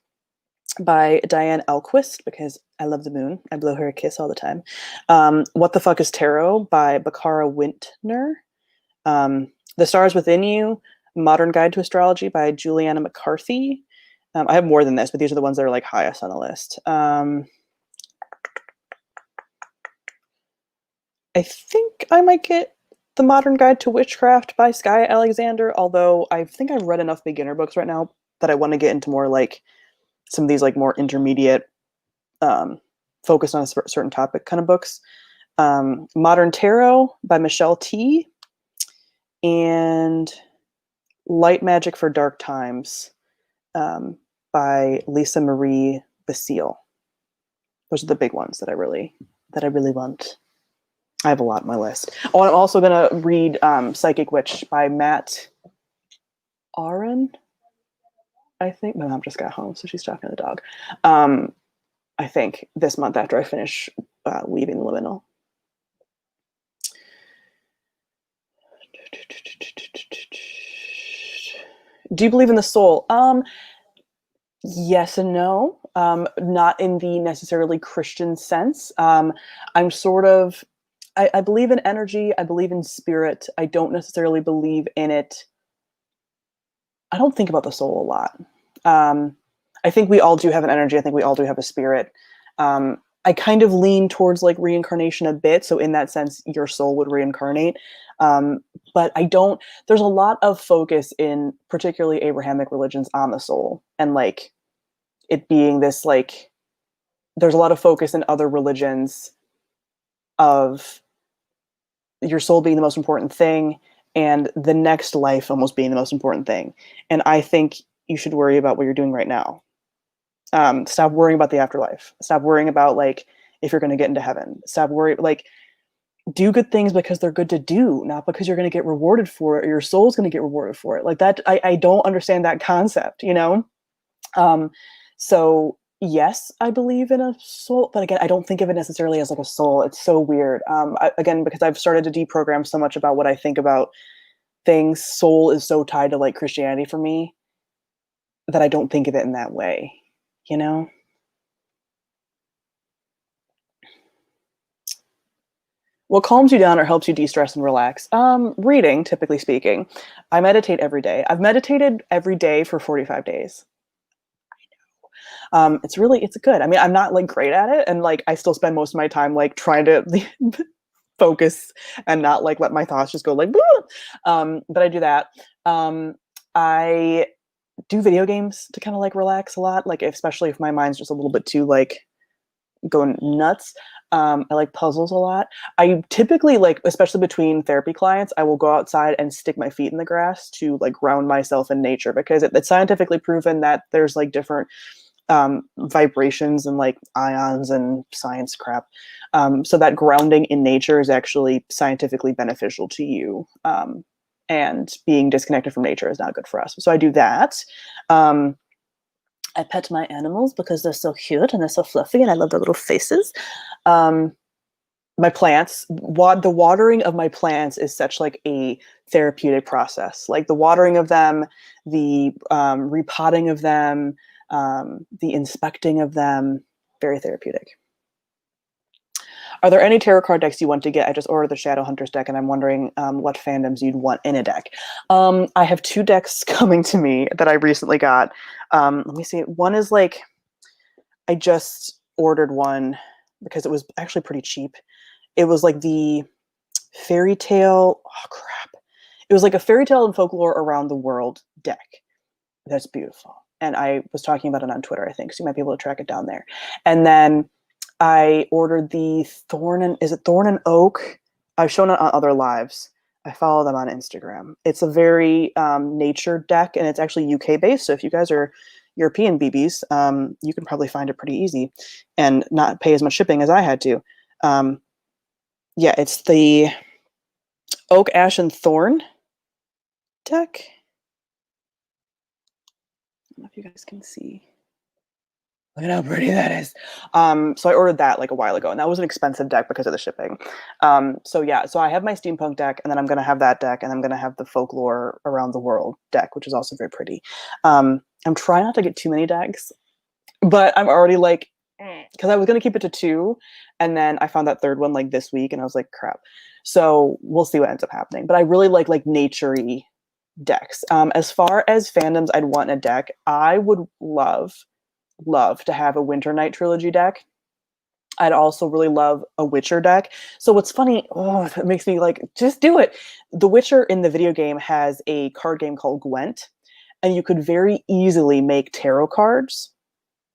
by Diane Elquist, because I love the moon. I blow her a kiss all the time. What the Fuck is Tarot by Bakara Wintner. The Stars Within You, Modern Guide to Astrology by Juliana McCarthy. I have more than this, but these are the ones that are like highest on the list. I think I might get The Modern Guide to Witchcraft by Skye Alexander, although I think I've read enough beginner books right now that I want to get into more like some of these like more intermediate, focused on a certain topic kind of books. Modern Tarot by Michelle T. And Light Magic for Dark Times by Lisa Marie Basile. Those are the big ones that I really want. I have a lot on my list. Oh, I'm also going to read Psychic Witch by Matt Aron. I think my mom just got home, so she's talking to the dog. I think this month after I finish Weaving the Liminal. Do you believe in the soul? Yes and no. Not in the necessarily Christian sense. I'm sort of, I believe in energy. I believe in spirit. I don't necessarily believe in it. I don't think about the soul a lot. I think we all do have an energy. I think we all do have a spirit. I kind of lean towards like reincarnation a bit. So in that sense, your soul would reincarnate. But I don't, there's a lot of focus in particularly Abrahamic religions on the soul, and like it being this, like, there's a lot of focus in other religions of your soul being the most important thing and the next life almost being the most important thing. And I think you should worry about what you're doing right now. Stop worrying about the afterlife. Stop worrying about like if you're going to get into heaven. Stop worrying, like, do good things because they're good to do, not because you're going to get rewarded for it or your soul's going to get rewarded for it. Like that, I don't understand that concept, you know? So yes, I believe in a soul, but again, I don't think of it necessarily as like a soul. It's so weird. Again, because I've started to deprogram so much about what I think about things, soul is so tied to like Christianity for me that I don't think of it in that way, you know? What calms you down or helps you de-stress and relax? Reading, typically speaking. I meditate every day. I've meditated every day for 45 days. It's good. I mean, I'm not like great at it, and like I still spend most of my time like trying to focus and not like let my thoughts just go like, but I do that. I do video games to kind of like relax a lot, like especially if my mind's just a little bit too like going nuts. I like puzzles a lot. I typically like, especially between therapy clients, I will go outside and stick my feet in the grass to like ground myself in nature, because it's scientifically proven that there's like different vibrations and like ions and science crap. So that grounding in nature is actually scientifically beneficial to you. And being disconnected from nature is not good for us. So I do that. I pet my animals because they're so cute and they're so fluffy and I love their little faces. my plants, the watering of my plants is such like a therapeutic process. Like the watering of them, the repotting of them, the inspecting of them, very therapeutic. Are there any tarot card decks you want to get? I just ordered the Shadowhunters deck, and I'm wondering what fandoms you'd want in a deck. I have two decks coming to me that I recently got. Let me see. One is like, I just ordered one because it was actually pretty cheap. It was like the fairy tale. Oh, crap. It was like a fairy tale and folklore around the world deck. That's beautiful. And I was talking about it on Twitter, I think, so you might be able to track it down there. And then I ordered the Thorn and Oak? I've shown it on other lives. I follow them on Instagram. It's a very nature deck, and it's actually UK based. So if you guys are European BBs, you can probably find it pretty easy and not pay as much shipping as I had to. Yeah, it's the Oak, Ash, and Thorn deck. I don't know if you guys can see. Look at how pretty that is. So I ordered that like a while ago, and that was an expensive deck because of the shipping. So yeah, so I have my steampunk deck, and then I'm gonna have that deck, and I'm gonna have the folklore around the world deck, which is also very pretty. I'm trying not to get too many decks, but I'm already like, because I was gonna keep it to two, and then I found that third one like this week, and I was like, crap. So we'll see what ends up happening. But I really like nature-y decks. As far as fandoms I'd want in a deck, I would love to have a Winter Night trilogy deck. I'd also really love a Witcher deck. So what's funny, it makes me like, just do it. The Witcher in the video game has a card game called Gwent, and you could very easily make tarot cards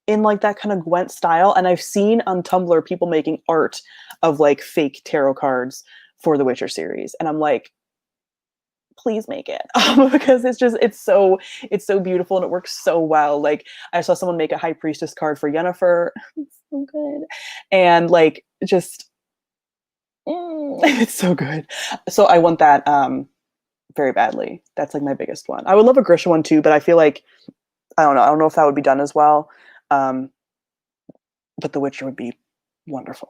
in like that kind of Gwent style. And I've seen on Tumblr people making art of like fake tarot cards for the Witcher series. And I'm like, please make it because it's so beautiful and it works so well. Like I saw someone make a high priestess card for Yennefer. It's so good. And like just it's so good. So I want that very badly. That's like my biggest one. I would love a Grisha one too, but I feel like I don't know if that would be done as well. But the Witcher would be wonderful.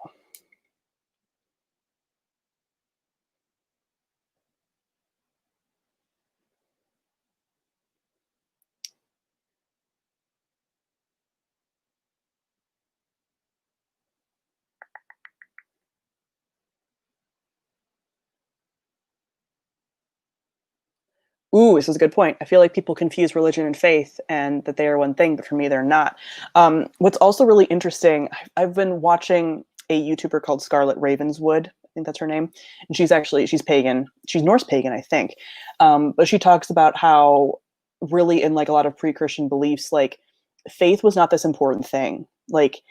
Ooh, this is a good point. I feel like people confuse religion and faith and that they are one thing, but for me, they're not. What's also really interesting, I've been watching a YouTuber called Scarlet Ravenswood. I think that's her name. And she's pagan. She's Norse pagan, I think. But she talks about how really in like a lot of pre-Christian beliefs, like faith was not this important thing. Like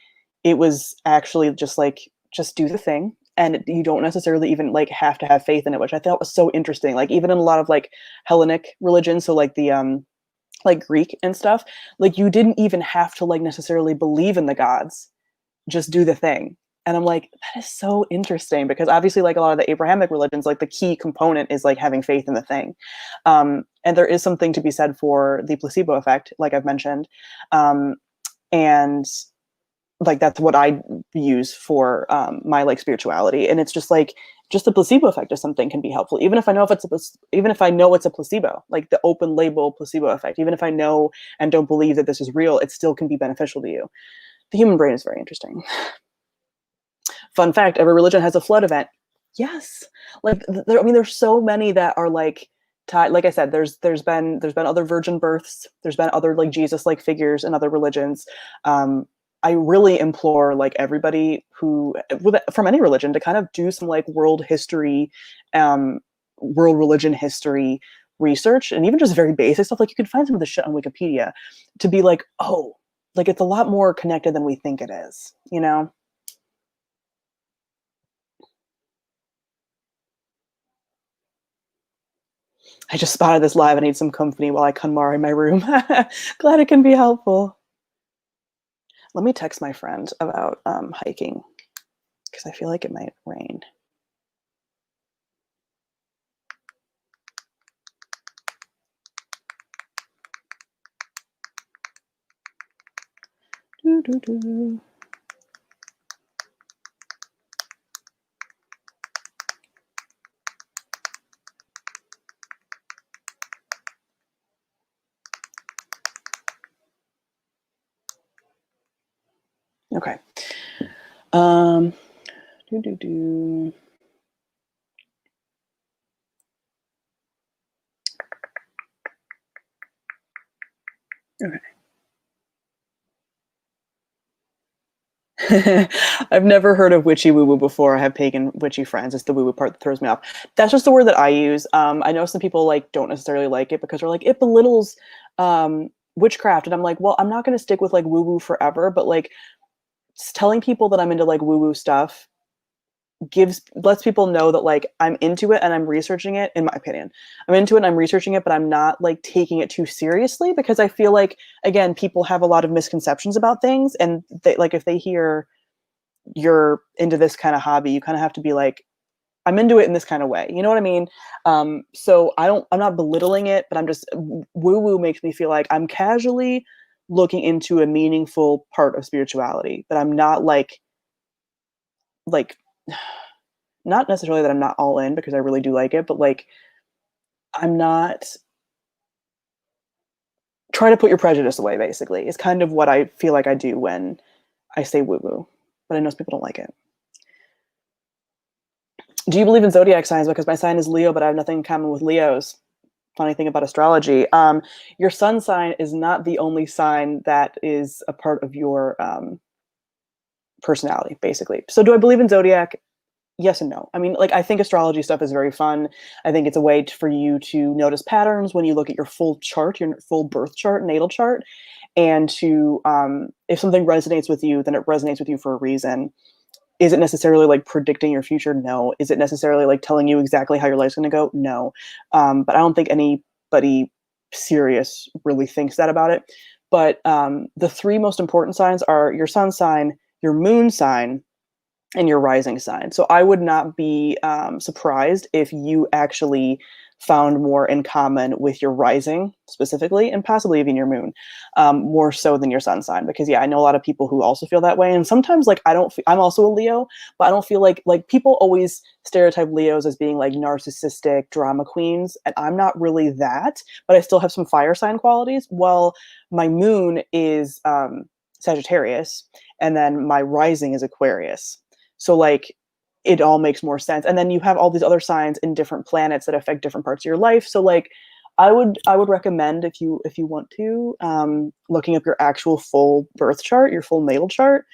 it was actually just like, just do the thing and you don't necessarily even like have to have faith in it, which I thought was so interesting. Like even in a lot of like Hellenic religions, so like the like Greek and stuff, like you didn't even have to like necessarily believe in the gods, just do the thing. And I'm like, that is so interesting because obviously like a lot of the Abrahamic religions, like the key component is like having faith in the thing. And there is something to be said for the placebo effect, like I've mentioned. And like that's what I use for my like spirituality, and it's just like just the placebo effect of something can be helpful, even if I know even if I know it's a placebo, like the open label placebo effect. Even if I know and don't believe that this is real, it still can be beneficial to you. The human brain is very interesting. Fun fact: every religion has a flood event. Yes, like I mean, there's so many that are like tied. Like I said, there's been other virgin births. There's been other like Jesus like figures in other religions. I really implore like everybody who from any religion to kind of do some like world history, world religion history research, and even just very basic stuff. Like you can find some of the shit on Wikipedia to be like, oh, like it's a lot more connected than we think it is, you know? I just spotted this live. I need some company while I KonMari in my room. Glad it can be helpful. Let me text my friend about hiking because I feel like it might rain. Doo, doo, doo. Um, do, do, do. Okay. I've never heard of witchy woo woo before. I have pagan witchy friends. It's the woo woo part that throws me off. That's just the word that I use. I know some people like don't necessarily like it because they're like it belittles witchcraft, and I'm like, well, I'm not going to stick with like woo woo forever, but like telling people that I'm into like woo woo stuff lets people know that like I'm into it and I'm researching it. In my opinion, I'm into it and I'm researching it, but I'm not like taking it too seriously because I feel like again people have a lot of misconceptions about things, and they like if they hear you're into this kind of hobby, you kind of have to be like, I'm into it in this kind of way. You know what I mean? So I'm not belittling it, but I'm just, woo woo makes me feel like I'm casually looking into a meaningful part of spirituality, but I'm not like, not necessarily that I'm not all in because I really do like it, but like, I'm not trying to put your prejudice away, basically, is kind of what I feel like I do when I say woo woo, but I know some people don't like it. Do you believe in zodiac signs? Because my sign is Leo, but I have nothing in common with Leos. Funny thing about astrology. Your sun sign is not the only sign that is a part of your personality, basically. So, do I believe in zodiac? Yes and no. I mean, like, I think astrology stuff is very fun. I think it's a way for you to notice patterns when you look at your full chart, your full birth chart, natal chart, and to, if something resonates with you, then it resonates with you for a reason. Is it necessarily like predicting your future? No. Is it necessarily like telling you exactly how your life's going to go? No. But I don't think anybody serious really thinks that about it. But the three most important signs are your sun sign, your moon sign, and your rising sign. So I would not be surprised if you actually found more in common with your rising specifically, and possibly even your moon, more so than your sun sign. Because yeah, I know a lot of people who also feel that way, and sometimes like I'm also a Leo, but I don't feel like people always stereotype Leos as being like narcissistic drama queens, and I'm not really that, but I still have some fire sign qualities. Well, my moon is Sagittarius, and then my rising is Aquarius. So like it all makes more sense. And then you have all these other signs in different planets that affect different parts of your life. So like I would recommend if you want to looking up your actual full birth chart, your full natal chart,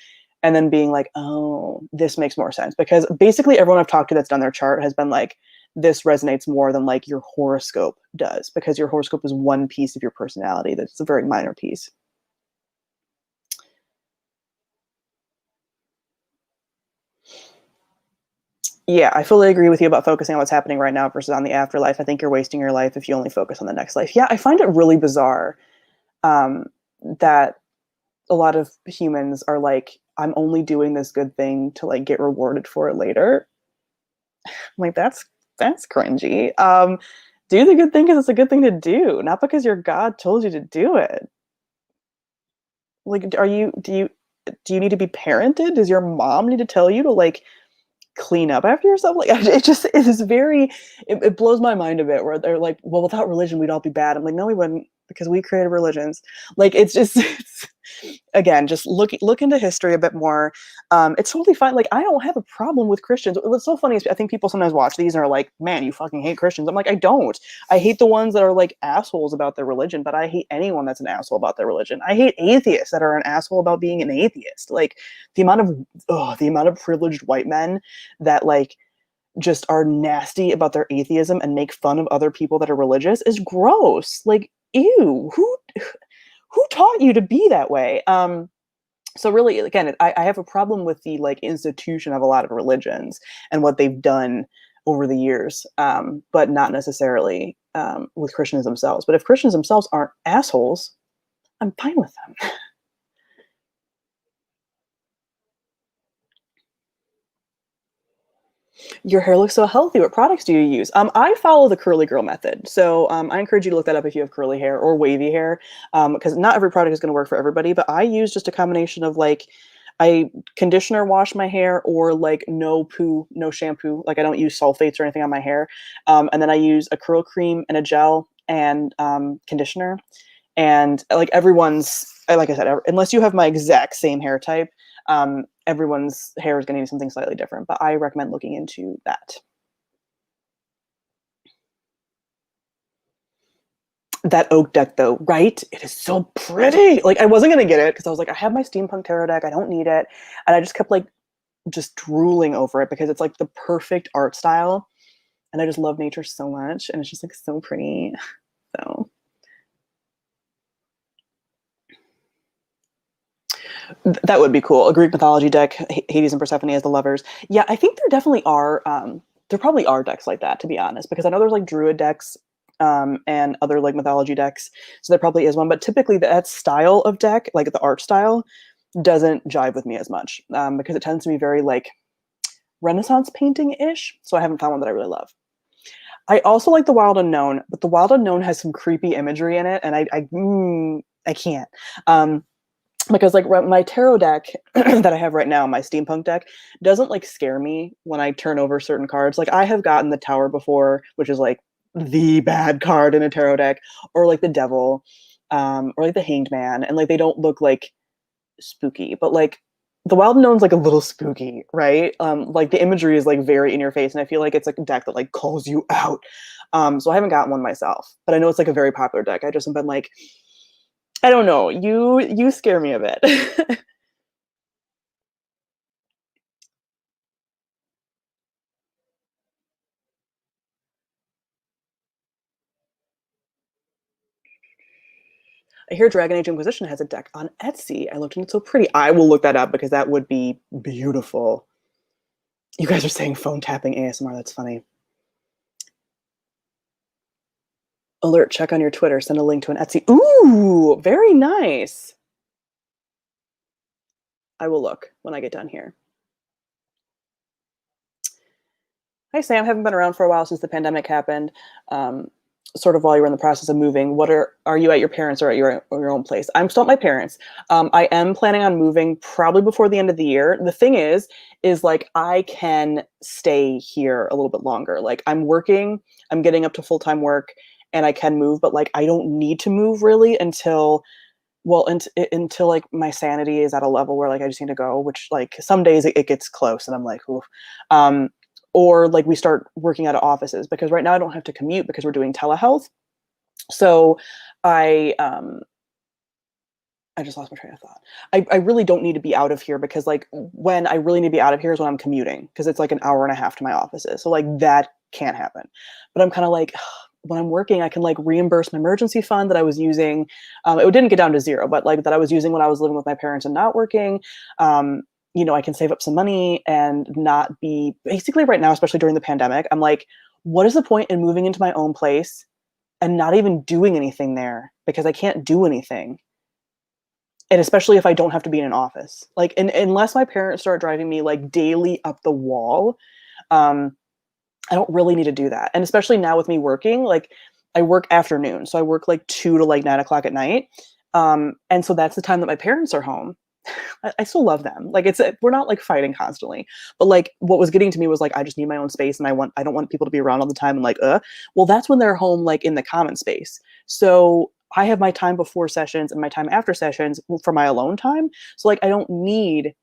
and then being like, oh, this makes more sense. Because basically everyone I've talked to that's done their chart has been like, this resonates more than like your horoscope does, because your horoscope is one piece of your personality. That's a very minor piece. Yeah, I fully agree with you about focusing on what's happening right now versus on the afterlife. I think you're wasting your life if you only focus on the next life. Yeah, I find it really bizarre um, that a lot of humans are like, I'm only doing this good thing to like get rewarded for it later. I'm like, that's cringy. Do the good thing because it's a good thing to do, not because your God told you to do it. Like, do you need to be parented? Does your mom need to tell you to like clean up after yourself? Like it is very it blows my mind a bit where they're like, well, without religion we'd all be bad. I'm like, no, we wouldn't, because we created religions. Like it's just it's, again, just look into history a bit more. It's totally fine. Like I don't have a problem with Christians. What's so funny is I think people sometimes watch these and are like, man, you fucking hate Christians. I'm like, I don't. I hate the ones that are like assholes about their religion, but I hate anyone that's an asshole about their religion. I hate atheists that are an asshole about being an atheist. Like the amount of privileged white men that like just are nasty about their atheism and make fun of other people that are religious is gross. Like, ew, who taught you to be that way? So really, again, I have a problem with the like institution of a lot of religions and what they've done over the years, but not necessarily with Christians themselves. But if Christians themselves aren't assholes, I'm fine with them. Your hair looks so healthy. What products do you use? I follow the curly girl method. So I encourage you to look that up if you have curly hair or wavy hair, because not every product is going to work for everybody. But I use just a combination of like, I conditioner wash my hair, or like no poo, no shampoo. Like I don't use sulfates or anything on my hair. And then I use a curl cream and a gel and conditioner. And like everyone's, like I said, unless you have my exact same hair type, Everyone's hair is going to be something slightly different, but I recommend looking into that. That oak deck though, right? It is so pretty. Like I wasn't gonna get it because I was like, I have my steampunk tarot deck, I don't need it. And I just kept like just drooling over it because it's like the perfect art style. And I just love nature so much. And it's just like so pretty. So that would be cool. A Greek mythology deck, Hades and Persephone as the lovers. Yeah, I think there definitely are. There probably are decks like that, to be honest, because I know there's like druid decks and other like mythology decks. So there probably is one. But typically, that style of deck, like the art style, doesn't jive with me as much because it tends to be very like Renaissance painting ish. So I haven't found one that I really love. I also like the Wild Unknown, but the Wild Unknown has some creepy imagery in it, and I can't. Because like my tarot deck that I have right now, my steampunk deck, doesn't like scare me when I turn over certain cards. Like I have gotten the Tower before, which is like the bad card in a tarot deck, or like the Devil, or like the Hanged Man, and like they don't look like spooky, but like the Wild Unknown's like a little spooky, right? Like the imagery is like very in your face, and I feel like it's like a deck that like calls you out. So I haven't gotten one myself, but I know it's like a very popular deck. I just have been like, I don't know. You scare me a bit. I hear Dragon Age Inquisition has a deck on Etsy. I looked and it's so pretty. I will look that up because that would be beautiful. You guys are saying phone tapping ASMR. That's funny. Alert, check on your Twitter. Send a link to an Etsy. Ooh, very nice. I will look when I get done here. Hi, Sam. Haven't been around for a while since the pandemic happened. Sort of while you were in the process of moving, what are you at your parents or at your own place? I'm still at my parents. I am planning on moving probably before the end of the year. The thing is like I can stay here a little bit longer. Like I'm working, I'm getting up to full-time work, and I can move, but like I don't need to move really until until like my sanity is at a level where like I just need to go, which like some days it gets close and I'm like, oof. Or like we start working out of offices because right now I don't have to commute because we're doing telehealth. So I I just lost my train of thought. I really don't need to be out of here because like when I really need to be out of here is when I'm commuting because it's like an hour and a half to my offices. So like that can't happen. But I'm kind of like when I'm working, I can like reimburse my emergency fund that I was using. It didn't get down to zero, but like that I was using when I was living with my parents and not working. I can save up some money and not be basically right now, especially during the pandemic. I'm like, what is the point in moving into my own place and not even doing anything there because I can't do anything? And especially if I don't have to be in an office, like, unless my parents start driving me like daily up the wall, um, I don't really need to do that. And especially now with me working, like I work afternoon. So I work like 2 to like 9 o'clock at night. And so that's the time that my parents are home. I still love them. Like we're not like fighting constantly, but like what was getting to me was like, I just need my own space and I don't want people to be around all the time and like, well, that's when they're home, like in the common space. So I have my time before sessions and my time after sessions for my alone time. So like, I don't need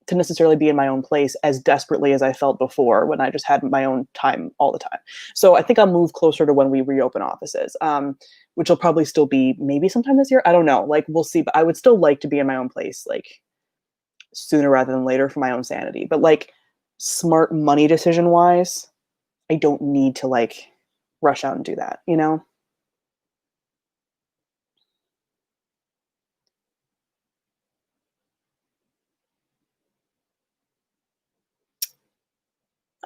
to necessarily be in my own place as desperately as I felt before when I just had my own time all the time. So I think I'll move closer to when we reopen offices, which will probably still be maybe sometime this year. I don't know. Like we'll see. But I would still like to be in my own place, like sooner rather than later for my own sanity. But like smart money decision wise, I don't need to like rush out and do that, you know?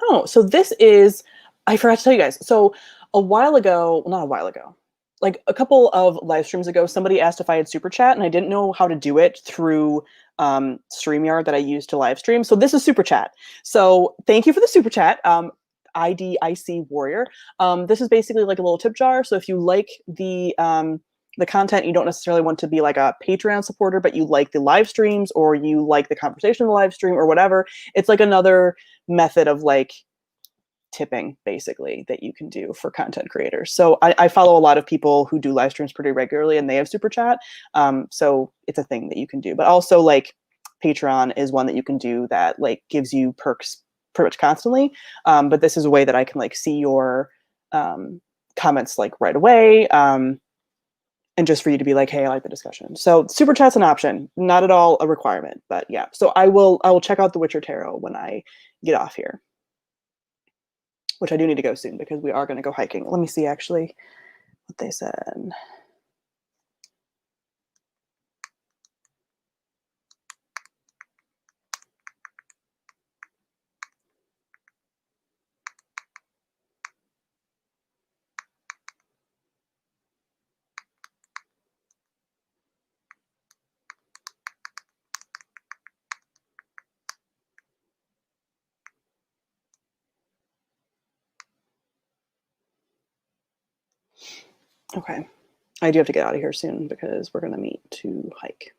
Oh, so this is, I forgot to tell you guys. So a while ago, well, not a while ago, like a couple of live streams ago, somebody asked if I had super chat and I didn't know how to do it through StreamYard that I use to live stream. So this is super chat. So thank you for the super chat. IDIC Warrior. This is basically like a little tip jar. So if you like the content, you don't necessarily want to be like a Patreon supporter, but you like the live streams or you like the conversation in the live stream or whatever, it's like another method of like tipping basically that you can do for content creators. So I follow a lot of people who do live streams pretty regularly and they have super chat. So it's a thing that you can do, but also like Patreon is one that you can do that like gives you perks pretty much constantly. But this is a way that I can like see your comments like right away. And just for you to be like, hey, I like the discussion. So super chat's an option, not at all a requirement, but yeah. So I will check out the Witcher Tarot when I get off here, which I do need to go soon because we are going to go hiking. Let me see actually what they said. Okay. I do have to get out of here soon because we're going to meet to hike.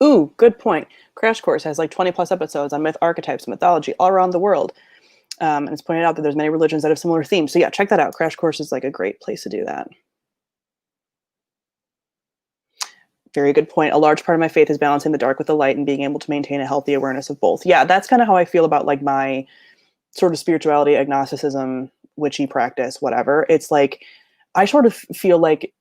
Ooh, good point. Crash Course has like 20 plus episodes on myth archetypes, mythology all around the world. And it's pointed out that there's many religions that have similar themes. So yeah, check that out. Crash Course is like a great place to do that. Very good point. A large part of my faith is balancing the dark with the light and being able to maintain a healthy awareness of both. Yeah, that's kind of how I feel about like my sort of spirituality, agnosticism, witchy practice, whatever. It's like I sort of feel like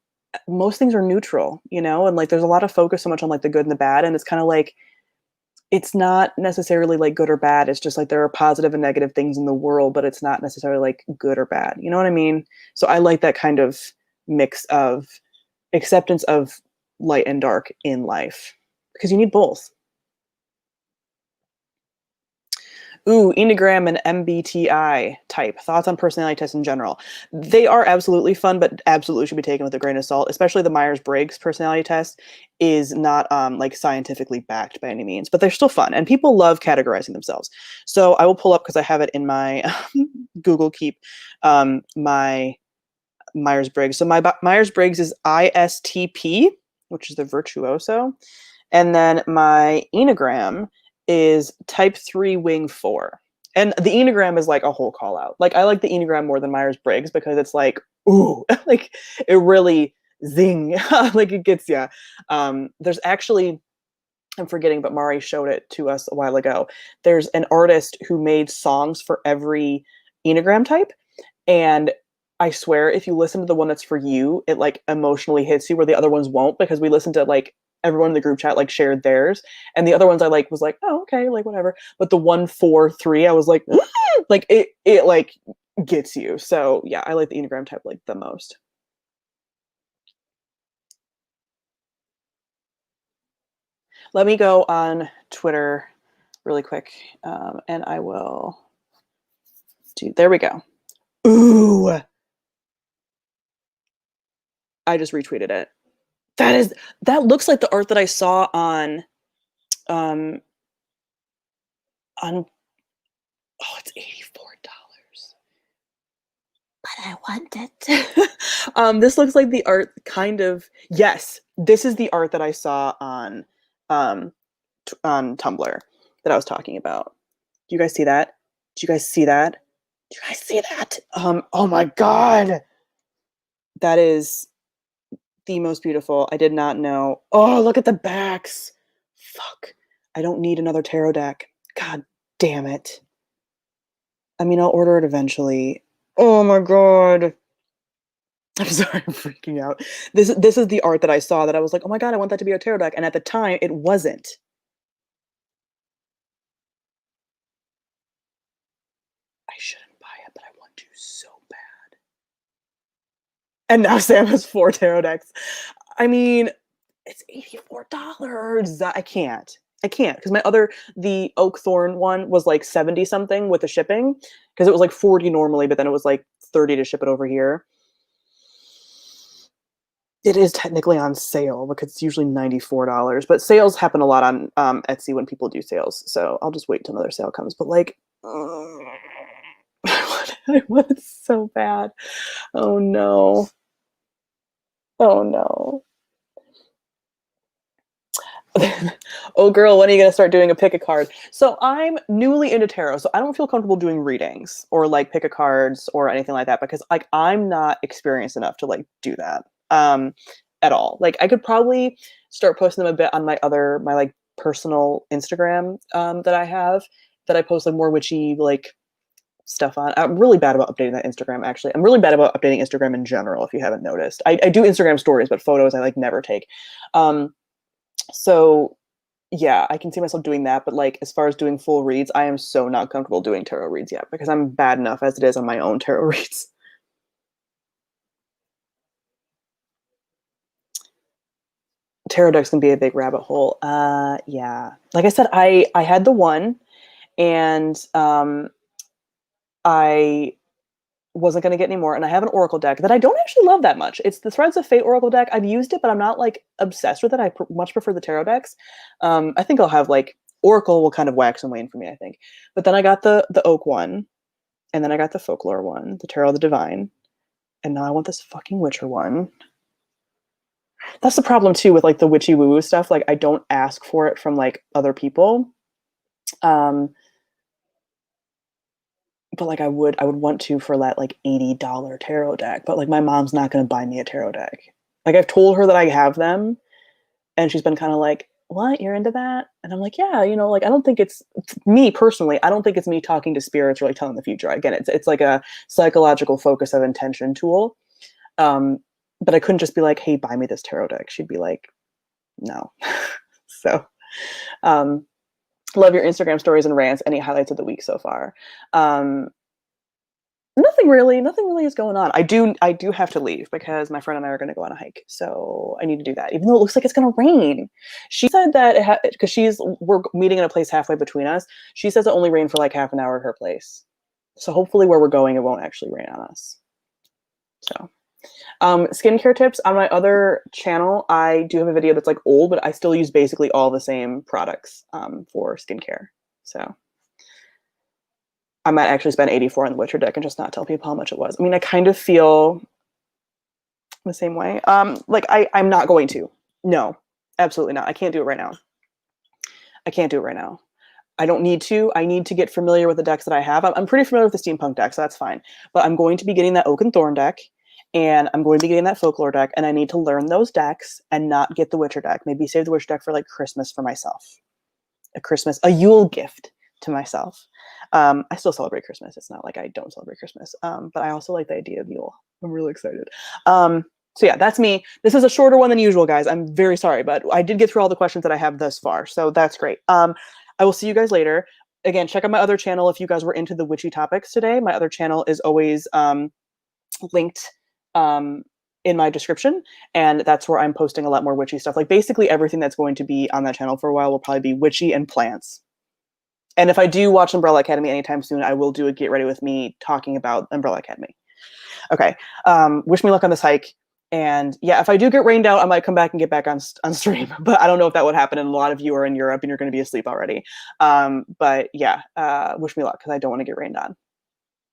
most things are neutral, you know, and like there's a lot of focus so much on like the good and the bad, and it's kind of like it's not necessarily like good or bad. It's just like there are positive and negative things in the world, but it's not necessarily like good or bad. You know what I mean? So I like that kind of mix of acceptance of light and dark in life because you need both. Ooh, Enneagram and MBTI type. Thoughts on personality tests in general. They are absolutely fun, but absolutely should be taken with a grain of salt, especially the Myers-Briggs personality test is not like scientifically backed by any means, but they're still fun and people love categorizing themselves. So I will pull up because I have it in my Google Keep, my Myers-Briggs. So my Myers-Briggs is ISTP, which is the virtuoso. And then my Enneagram is type 3 wing 4. And the Enneagram is like a whole call out. Like I like the Enneagram more than Myers-Briggs because it's like, ooh, like it really zing. Like it gets you. There's actually, I'm forgetting, but Mari showed it to us a while ago. There's an artist who made songs for every Enneagram type. And I swear, if you listen to the one that's for you, it like emotionally hits you where the other ones won't because we listened to like everyone in the group chat like shared theirs. And the other ones I like was like, oh, okay, like whatever. But the 1, 4, 3, I was like, like it like gets you. So yeah, I like the Enneagram type like the most. Let me go on Twitter really quick. And I will do, there we go. Ooh, I just retweeted it. That looks like the art that I saw um on it's $84. But I want it. This looks like the art kind of, yes, this is the art that I saw um on Tumblr that I was talking about. Do you guys see that? Do you guys see that? Do you guys see that? Oh my god. That is the most beautiful. I did not know. Oh, look at the backs. Fuck. I don't need another tarot deck. God damn it. I mean, I'll order it eventually. Oh my god. I'm sorry, I'm freaking out. This is the art that I saw that I was like, "Oh my god, I want that to be a tarot deck." And at the time, it wasn't. I shouldn't buy it, but I want to so bad. And now Sam has 4 tarot decks. I mean, it's $84. I can't because my other the oak thorn one was like 70 something with the shipping because it was like 40 normally, but then it was like 30 to ship it over here. It is technically on sale because it's usually $94, but sales happen a lot on Etsy when people do sales. So I'll just wait till another sale comes. But like, I want it so bad. Oh no. Oh no. Oh girl, when are you gonna start doing a pick a card? So I'm newly into tarot, so I don't feel comfortable doing readings or like pick a cards or anything like that because like I'm not experienced enough to like do that at all. Like I could probably start posting them a bit on my like personal Instagram that I have that I post like more witchy like stuff on. I'm really bad about updating that Instagram actually. I'm really bad about updating Instagram in general if you haven't noticed. I do Instagram stories, but photos I like never take. Um so yeah, I can see myself doing that, but like as far as doing full reads, I am so not comfortable doing tarot reads yet because I'm bad enough as it is on my own tarot reads. Tarot decks can be a big rabbit hole. Yeah. Like I said, I had the one and I wasn't going to get any more and I have an oracle deck that I don't actually love that much. It's the Threads of Fate oracle deck. I've used it, but I'm not like obsessed with it. Much prefer the tarot decks. I think I'll have like oracle will kind of wax and wane for me, I think. But then I got the oak one. And then I got the folklore one, the Tarot of the Divine. And now I want this fucking Witcher one. That's the problem too with like the witchy woo woo stuff. Like I don't ask for it from like other people. Um, but like I would want to for that like $80 tarot deck. But like my mom's not gonna buy me a tarot deck. Like I've told her that I have them and she's been kind of like, what, you're into that? And I'm like, yeah, like I don't think it's me personally, I don't think it's me talking to spirits or like telling the future. Again, it's like a psychological focus of intention tool. Um, but I couldn't just be like, hey, buy me this tarot deck. She'd be like, no. So um love your Instagram stories and rants. Any highlights of the week so far? Um, nothing really is going on. I do have to leave because my friend and I are going to go on a hike, so I need to do that. Even though it looks like it's going to rain, she said that because we're meeting in a place halfway between us. She says it only rained for like half an hour at her place, so hopefully where we're going it won't actually rain on us. So skincare tips on my other channel. I do have a video that's like old, but I still use basically all the same products for skincare. So I might actually spend 84 on the Witcher deck and just not tell people how much it was. I mean, I kind of feel the same way. Like I'm not going to. No, absolutely not. I can't do it right now. I can't do it right now. I don't need to. I need to get familiar with the decks that I have. I'm pretty familiar with the steampunk deck, so that's fine. But I'm going to be getting that Oak and Thorn deck, and I'm going to be getting that folklore deck, and I need to learn those decks and not get the Witcher deck. Maybe save the Witcher deck for like Christmas for myself. A Yule gift to myself. I still celebrate Christmas. It's not like I don't celebrate Christmas. But I also like the idea of Yule. I'm really excited. So yeah, that's me. This is a shorter one than usual, guys. I'm very sorry, but I did get through all the questions that I have thus far. So that's great. I will see you guys later. Again, check out my other channel if you guys were into the witchy topics today. My other channel is always linked in my description, and that's where I'm posting a lot more witchy stuff. Like basically everything that's going to be on that channel for a while will probably be witchy and plants. And if I do watch Umbrella Academy anytime soon, I will do a Get Ready With Me talking about Umbrella Academy. Okay. Wish me luck on this hike. And yeah, if I do get rained out, I might come back and get back on stream. But I don't know if that would happen. And a lot of you are in Europe and you're going to be asleep already. But yeah, wish me luck because I don't want to get rained on.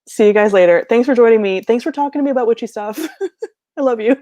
See you guys later. Thanks for joining me. Thanks for talking to me about witchy stuff. I love you.